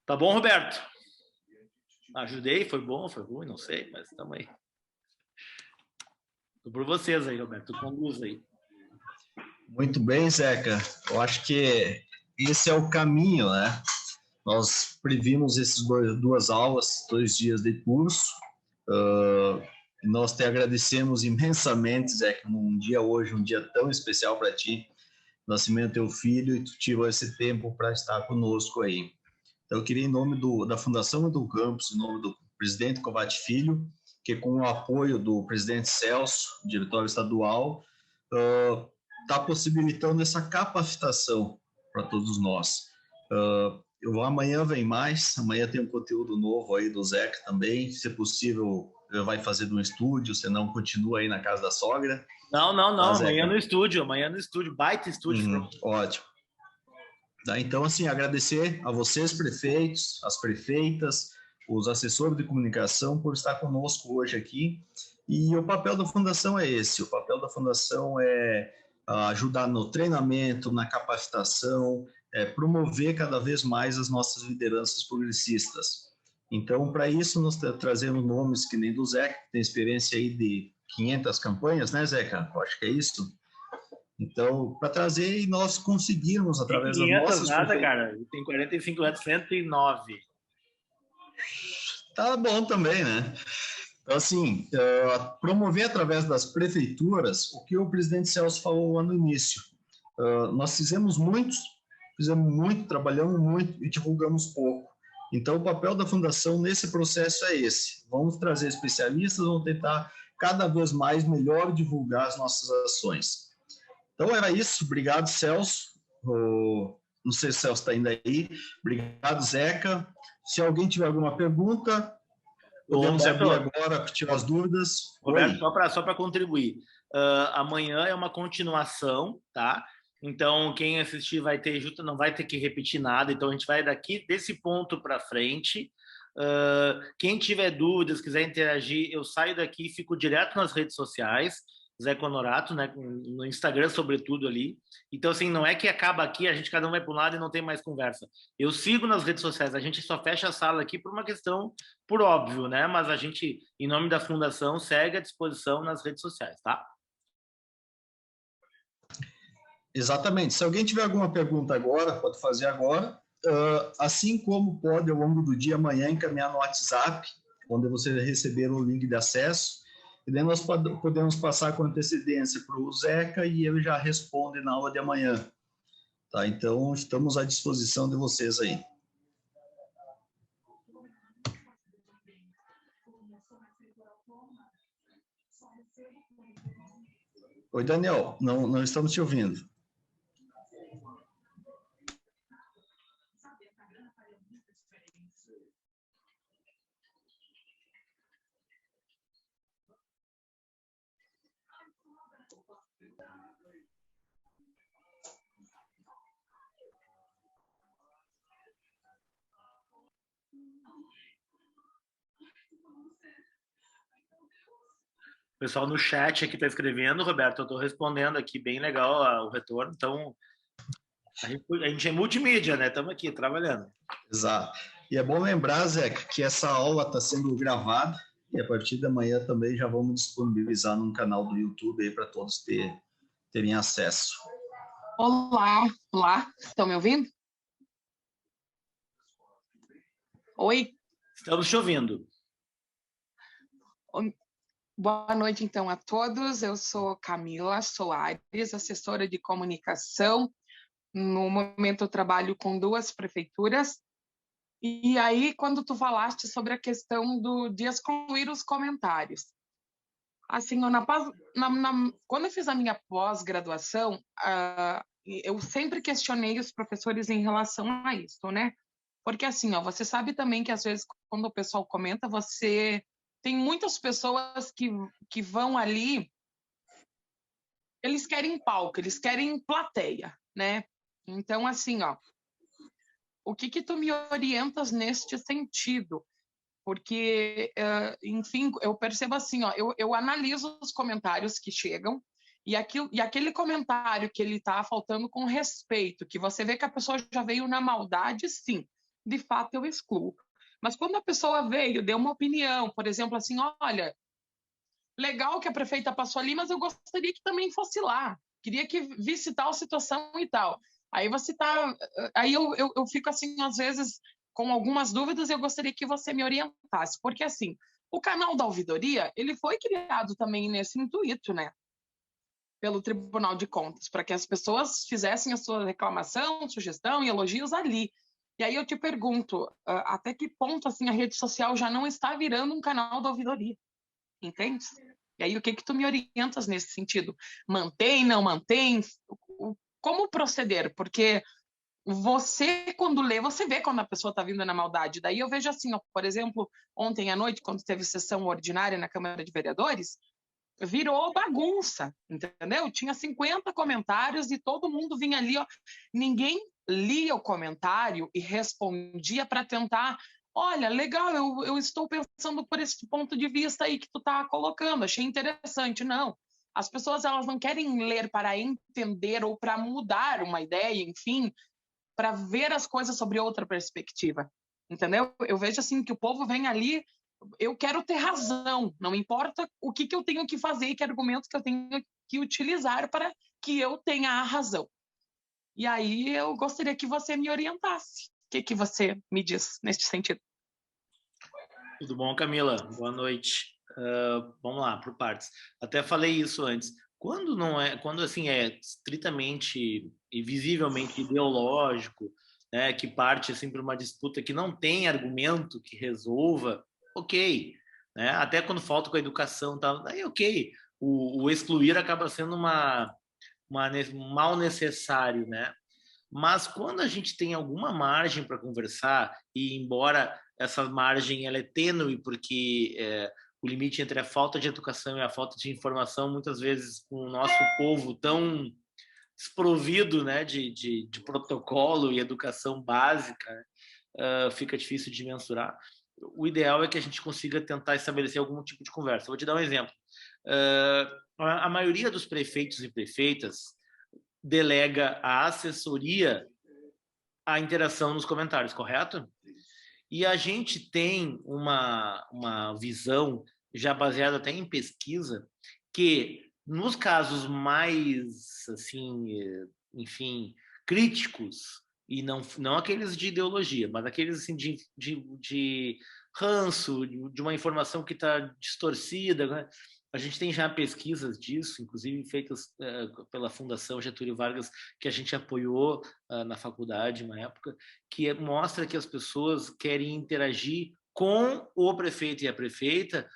Speaker 2: Tá bom, Roberto? Ajudei, foi bom, foi ruim, não sei, mas estamos aí. Tô por vocês aí, Roberto, conduz aí.
Speaker 5: Muito bem, Zeca. Eu acho que esse é o caminho, né? Nós previmos essas duas aulas, 2 dias de curso. Nós te agradecemos imensamente, Zeca, num dia hoje, um dia tão especial para ti, nascimento do teu filho, e tu tirou esse tempo para estar conosco aí. Então, eu queria, em nome da Fundação Milton Campos, em nome do presidente Covatti Filho, que com o apoio do presidente Celso, diretor estadual, está possibilitando essa capacitação para todos nós. Amanhã vem mais, amanhã tem um conteúdo novo aí do Zeca também, se possível vai fazer de um estúdio, se não continua aí na casa da sogra.
Speaker 2: Não, amanhã no estúdio, baita estúdio.
Speaker 5: Ótimo. Então, assim, agradecer a vocês, prefeitos, as prefeitas, os assessores de comunicação por estar conosco hoje aqui. E o papel da Fundação é esse, o papel da Fundação é ajudar no treinamento, na capacitação, promover cada vez mais as nossas lideranças progressistas. Então, para isso, nós trazemos nomes que nem do Zeca, que tem experiência aí de 500 campanhas, né, Zeca? Eu acho que é isso. Então, para trazer e nós conseguirmos, através das nossas...
Speaker 2: nada, cara. Tem 45 anos, 109.
Speaker 5: Tá bom também, né? Então, assim, promover através das prefeituras o que o presidente Celso falou lá no início. Nós fizemos muito, trabalhamos muito e divulgamos pouco. Então, o papel da Fundação nesse processo é esse. Vamos trazer especialistas, vamos tentar cada vez mais melhor divulgar as nossas ações. Então, era isso. Obrigado, Celso. Não sei se o Celso está ainda aí. Obrigado, Zeca. Se alguém tiver alguma pergunta, podemos abrir agora, tirar as dúvidas.
Speaker 2: Roberto, só para contribuir. Amanhã é uma continuação, tá? Então, quem assistir não vai ter que repetir nada. Então, a gente vai desse ponto para frente. Quem tiver dúvidas, quiser interagir, eu saio daqui e fico direto nas redes sociais. Zeca Honorato, né, no Instagram, sobretudo ali. Então, assim, não é que acaba aqui, a gente cada um vai para um lado e não tem mais conversa. Eu sigo nas redes sociais, a gente só fecha a sala aqui por uma questão, por óbvio, né? Mas a gente, em nome da Fundação, segue à disposição nas redes sociais, tá?
Speaker 5: Exatamente. Se alguém tiver alguma pergunta agora, pode fazer agora. Assim como pode, ao longo do dia, amanhã, encaminhar no WhatsApp, onde você receber o link de acesso. E daí nós podemos passar com antecedência para o Zeca e ele já responde na aula de amanhã. Tá? Então, estamos à disposição de vocês aí. Oi, Daniel, não estamos te ouvindo.
Speaker 2: O pessoal no chat aqui está escrevendo, Roberto, eu estou respondendo aqui, bem legal o retorno. Então, a gente é multimídia, né? Estamos aqui trabalhando.
Speaker 5: Exato. E é bom lembrar, Zeca, que essa aula está sendo gravada e a partir da manhã também já vamos disponibilizar num canal do YouTube aí para todos terem acesso.
Speaker 6: Olá, estão me ouvindo? Oi?
Speaker 2: Estamos te ouvindo.
Speaker 6: Boa noite, então, a todos. Eu sou Camila Soares, assessora de comunicação. No momento, eu trabalho com 2 prefeituras. E aí, quando tu falaste sobre a questão de excluir os comentários, assim, quando eu fiz a minha pós-graduação, eu sempre questionei os professores em relação a isso, né? Porque, assim, você sabe também que, às vezes, quando o pessoal comenta, tem muitas pessoas que vão ali, eles querem palco, eles querem plateia, né? Então, assim, o que tu me orientas neste sentido? Porque, enfim, eu percebo assim, eu analiso os comentários que chegam e aquele comentário que ele está faltando com respeito, que você vê que a pessoa já veio na maldade, sim. de fato eu excluo. Mas quando a pessoa veio, deu uma opinião, por exemplo, assim, olha, legal que a prefeita passou ali, mas eu gostaria que também fosse lá. Queria que visse tal situação e tal. Aí você tá... Aí eu fico assim, às vezes, com algumas dúvidas, eu gostaria que você me orientasse. Porque, assim, o canal da ouvidoria, ele foi criado também nesse intuito, né? Pelo Tribunal de Contas, para que as pessoas fizessem a sua reclamação, sugestão e elogios ali. E aí eu te pergunto, até que ponto assim a rede social já não está virando um canal da ouvidoria? Entende? E aí o que tu me orientas nesse sentido? Mantém, não mantém? Como proceder? Porque você, quando lê, você vê quando a pessoa está vindo na maldade. Daí eu vejo assim, ó, por exemplo, ontem à noite, quando teve sessão ordinária na Câmara de Vereadores, virou bagunça, entendeu? Tinha 50 comentários e todo mundo vinha ali, ó. Ninguém lia o comentário e respondia para tentar, olha, legal, eu estou pensando por esse ponto de vista aí que tu tá colocando, achei interessante. Não, as pessoas elas não querem ler para entender ou para mudar uma ideia, enfim, para ver as coisas sobre outra perspectiva, entendeu? Eu vejo assim que o povo vem ali, eu quero ter razão, não importa o que eu tenho que fazer e que argumentos que eu tenho que utilizar para que eu tenha a razão. E aí eu gostaria que você me orientasse. O que você me diz neste sentido?
Speaker 2: Tudo bom, Camila? Boa noite. Vamos lá, por partes. Até falei isso antes. Quando assim é estritamente e visivelmente ideológico, né, que parte assim para uma disputa que não tem argumento que resolva, ok, né? Até quando falta com a educação, tal, aí ok. O excluir acaba sendo um mal necessário, né? Mas quando a gente tem alguma margem para conversar, e embora essa margem ela é tênue, porque o limite entre a falta de educação e a falta de informação, muitas vezes com o nosso povo tão desprovido, né, de protocolo e educação básica, fica difícil de mensurar. O ideal é que a gente consiga tentar estabelecer algum tipo de conversa. Vou te dar um exemplo. A maioria dos prefeitos e prefeitas delega a assessoria a interação nos comentários, correto? E a gente tem uma visão já baseada até em pesquisa que nos casos mais assim, enfim, críticos e não aqueles de ideologia, mas aqueles assim de ranço, de uma informação que está distorcida, né? A gente tem já pesquisas disso, inclusive feitas pela Fundação Getúlio Vargas, que a gente apoiou na faculdade, uma época, que mostra que as pessoas querem interagir com o prefeito e a prefeita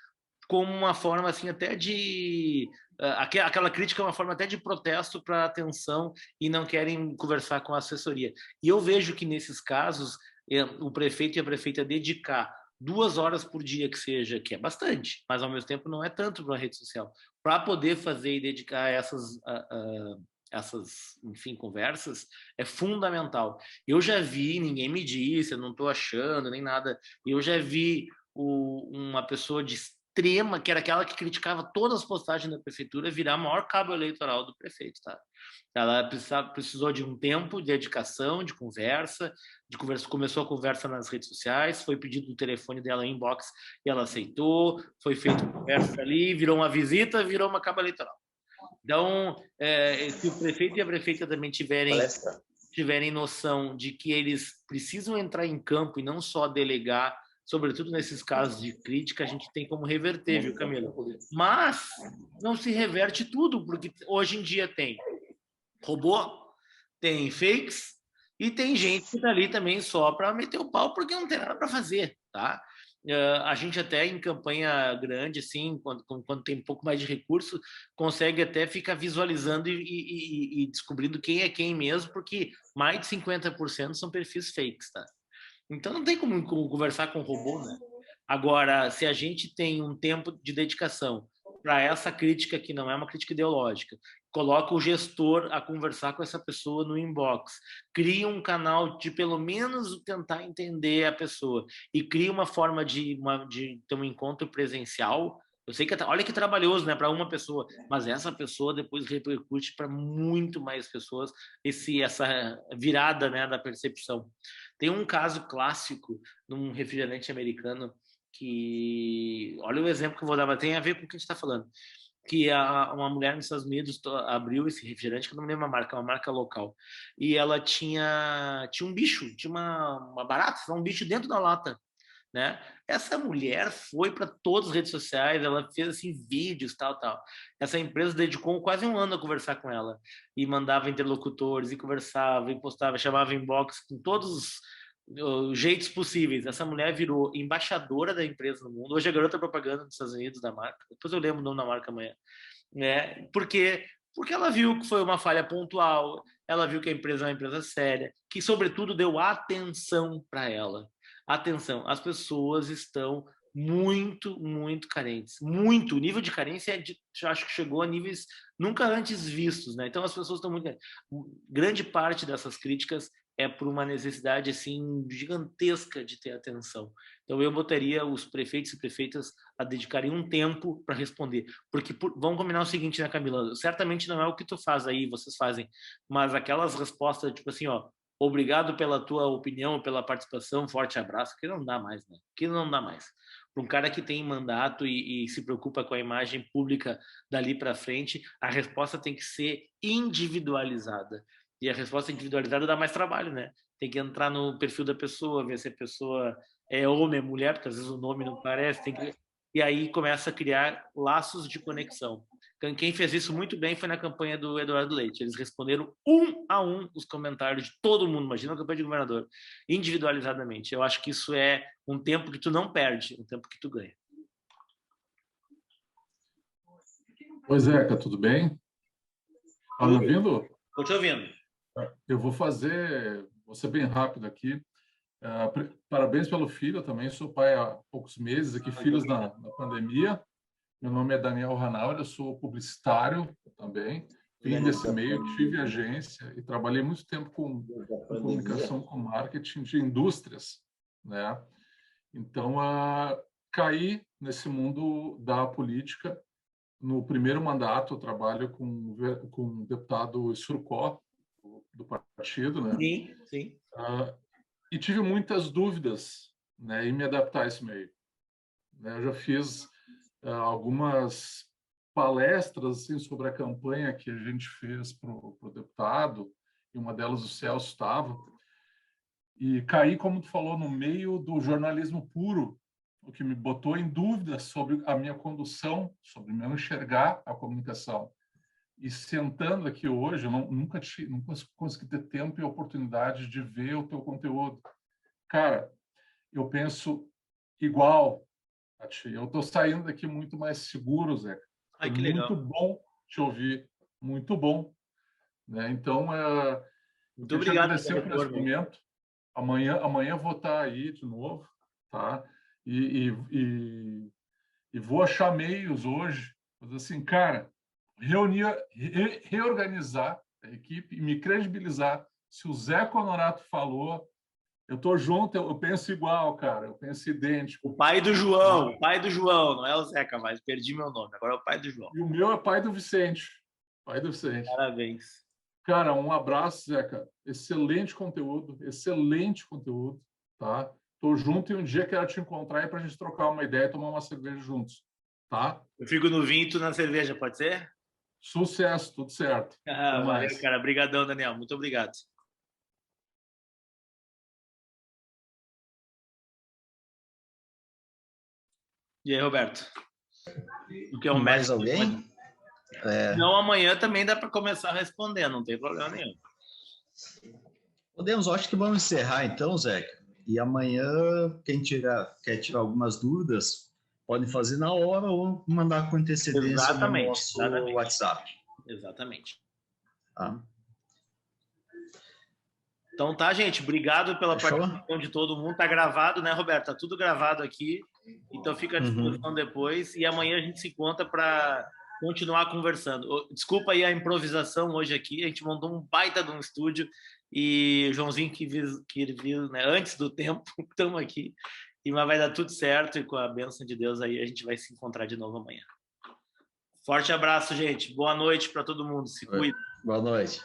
Speaker 2: como uma forma assim até de aquela crítica é uma forma até de protesto para atenção e não querem conversar com a assessoria. E eu vejo que nesses casos o prefeito e a prefeita dedicar 2 horas por dia que seja, que é bastante, mas ao mesmo tempo não é tanto para a rede social, para poder fazer e dedicar essas enfim, conversas, é fundamental. Eu já vi, ninguém me disse, eu não estou achando nem nada, eu já vi uma pessoa de extrema, que era aquela que criticava todas as postagens da prefeitura, virar maior cabo eleitoral do prefeito, tá? Ela precisou de um tempo de dedicação, de conversa, começou a conversa nas redes sociais, foi pedido o telefone dela em inbox e ela aceitou, foi feita conversa ali, virou uma visita, virou uma cabo eleitoral. Então, se o prefeito e a prefeita também tiverem noção de que eles precisam entrar em campo e não só delegar, sobretudo nesses casos de crítica, a gente tem como reverter, viu, Camila? Mas não se reverte tudo, porque hoje em dia tem robô, tem fakes e tem gente que tá ali também só para meter o pau porque não tem nada para fazer, tá? A gente até em campanha grande, assim, quando tem um pouco mais de recurso, consegue até ficar visualizando e descobrindo quem é quem mesmo, porque mais de 50% são perfis fakes, tá? Então não tem como conversar com o robô, né? Agora, se a gente tem um tempo de dedicação para essa crítica que não é uma crítica ideológica, coloca o gestor a conversar com essa pessoa no inbox, cria um canal de pelo menos tentar entender a pessoa e cria uma forma de ter um encontro presencial. Eu sei que olha que trabalhoso, né, para uma pessoa, mas essa pessoa depois repercute para muito mais pessoas essa virada, né, da percepção. Tem um caso clássico num refrigerante americano que, olha o exemplo que eu vou dar, mas tem a ver com o que a gente está falando, que uma mulher nos Estados Unidos abriu esse refrigerante, que eu não me lembro a marca, uma marca local, e ela tinha um bicho, tinha uma barata, um bicho dentro da lata, né? Essa mulher foi para todas as redes sociais, ela fez assim vídeos, tal. Essa empresa dedicou quase um ano a conversar com ela e mandava interlocutores e conversava e postava, chamava inbox com todos os jeitos possíveis. Essa mulher virou embaixadora da empresa no mundo. Hoje é garota propaganda dos Estados Unidos da marca. Depois eu lembro o nome da marca amanhã, né? Porque ela viu que foi uma falha pontual, ela viu que a empresa é uma empresa séria, que sobretudo deu atenção para ela. Atenção, as pessoas estão muito, muito carentes. Muito. O nível de carência acho que chegou a níveis nunca antes vistos, né? Então as pessoas estão muito carentes. Grande parte dessas críticas é por uma necessidade assim gigantesca de ter atenção. Então eu botaria os prefeitos e prefeitas a dedicarem um tempo para responder, porque vamos combinar o seguinte, né, Camila? Certamente não é o que tu faz aí, vocês fazem, mas aquelas respostas tipo assim, ó, obrigado pela tua opinião, pela participação, forte abraço, que não dá mais, né? Que não dá mais. Para um cara que tem mandato e se preocupa com a imagem pública dali para frente, a resposta tem que ser individualizada. E a resposta individualizada dá mais trabalho, né? Tem que entrar no perfil da pessoa, ver se a pessoa é homem, é mulher, porque às vezes o nome não parece. E aí começa a criar laços de conexão. Quem fez isso muito bem foi na campanha do Eduardo Leite. Eles responderam um a um os comentários de todo mundo. Imagina a campanha de governador, individualizadamente. Eu acho que isso é um tempo que tu não perde, um tempo que tu ganha.
Speaker 7: Oi, Zeca, tudo bem? Tá me ouvindo?
Speaker 2: Estou te ouvindo.
Speaker 7: Eu vou ser bem rápido aqui. Parabéns pelo filho, eu também sou pai há poucos meses, aqui filhos na pandemia. Meu nome é Daniel Ranaldi, eu sou publicitário também, vim desse meio, tive agência e trabalhei muito tempo com comunicação, com marketing de indústrias, né? Então, caí nesse mundo da política. No primeiro mandato, eu trabalho com o deputado Surcó, do partido, né?
Speaker 2: Sim, sim.
Speaker 7: E tive muitas dúvidas, né, em me adaptar a esse meio. Eu já fiz algumas palestras assim, sobre a campanha que a gente fez para o deputado, e uma delas o Celso estava, e caí, como tu falou, no meio do jornalismo puro, o que me botou em dúvida sobre a minha condução, sobre meu enxergar a comunicação. E sentando aqui hoje, eu nunca consegui ter tempo e oportunidade de ver o teu conteúdo. Cara, eu penso igual a ti. Eu estou saindo daqui muito mais seguro, Zé.
Speaker 2: Ai, que legal.
Speaker 7: Muito bom te ouvir. Muito bom. Né? Então,
Speaker 2: muito obrigado
Speaker 7: por esse momento. Amanhã eu vou estar aí de novo, tá? E vou achar meios hoje, mas assim, cara, reorganizar a equipe e me credibilizar. Se o Zé Honorato falou, eu tô junto, eu penso igual, cara, eu penso idêntico.
Speaker 2: O pai do João, não é o Zeca, mas perdi meu nome, agora é o pai do João.
Speaker 7: E o meu é pai do Vicente.
Speaker 2: Parabéns.
Speaker 7: Cara, um abraço, Zeca. Excelente conteúdo, tá? Tô junto e um dia quero te encontrar aí pra gente trocar uma ideia e tomar uma cerveja juntos, tá?
Speaker 2: Eu fico no vinho e tu na cerveja, pode ser?
Speaker 7: Sucesso, tudo certo.
Speaker 2: Valeu, cara. Obrigadão, Daniel. Muito obrigado. E aí, Roberto? O que é um
Speaker 5: mais alguém?
Speaker 2: Não, amanhã também dá para começar a responder, não tem problema nenhum.
Speaker 5: Podemos, acho que vamos encerrar então, Zeca. E amanhã, quem quer tirar algumas dúvidas, pode fazer na hora ou mandar com antecedência no nosso WhatsApp.
Speaker 2: Exatamente.
Speaker 5: Tá.
Speaker 2: Então tá, gente. Obrigado pela participação de todo mundo. Tá gravado, né, Roberto? Tá tudo gravado aqui. Então fica à disposição depois. E amanhã a gente se encontra para continuar conversando. Desculpa aí a improvisação hoje aqui. A gente montou um baita de um estúdio. E o Joãozinho que viu, né, antes do tempo, estamos aqui. Mas vai dar tudo certo. E com a bênção de Deus aí, a gente vai se encontrar de novo amanhã. Forte abraço, gente. Boa noite para todo mundo. Se cuida.
Speaker 5: Boa noite.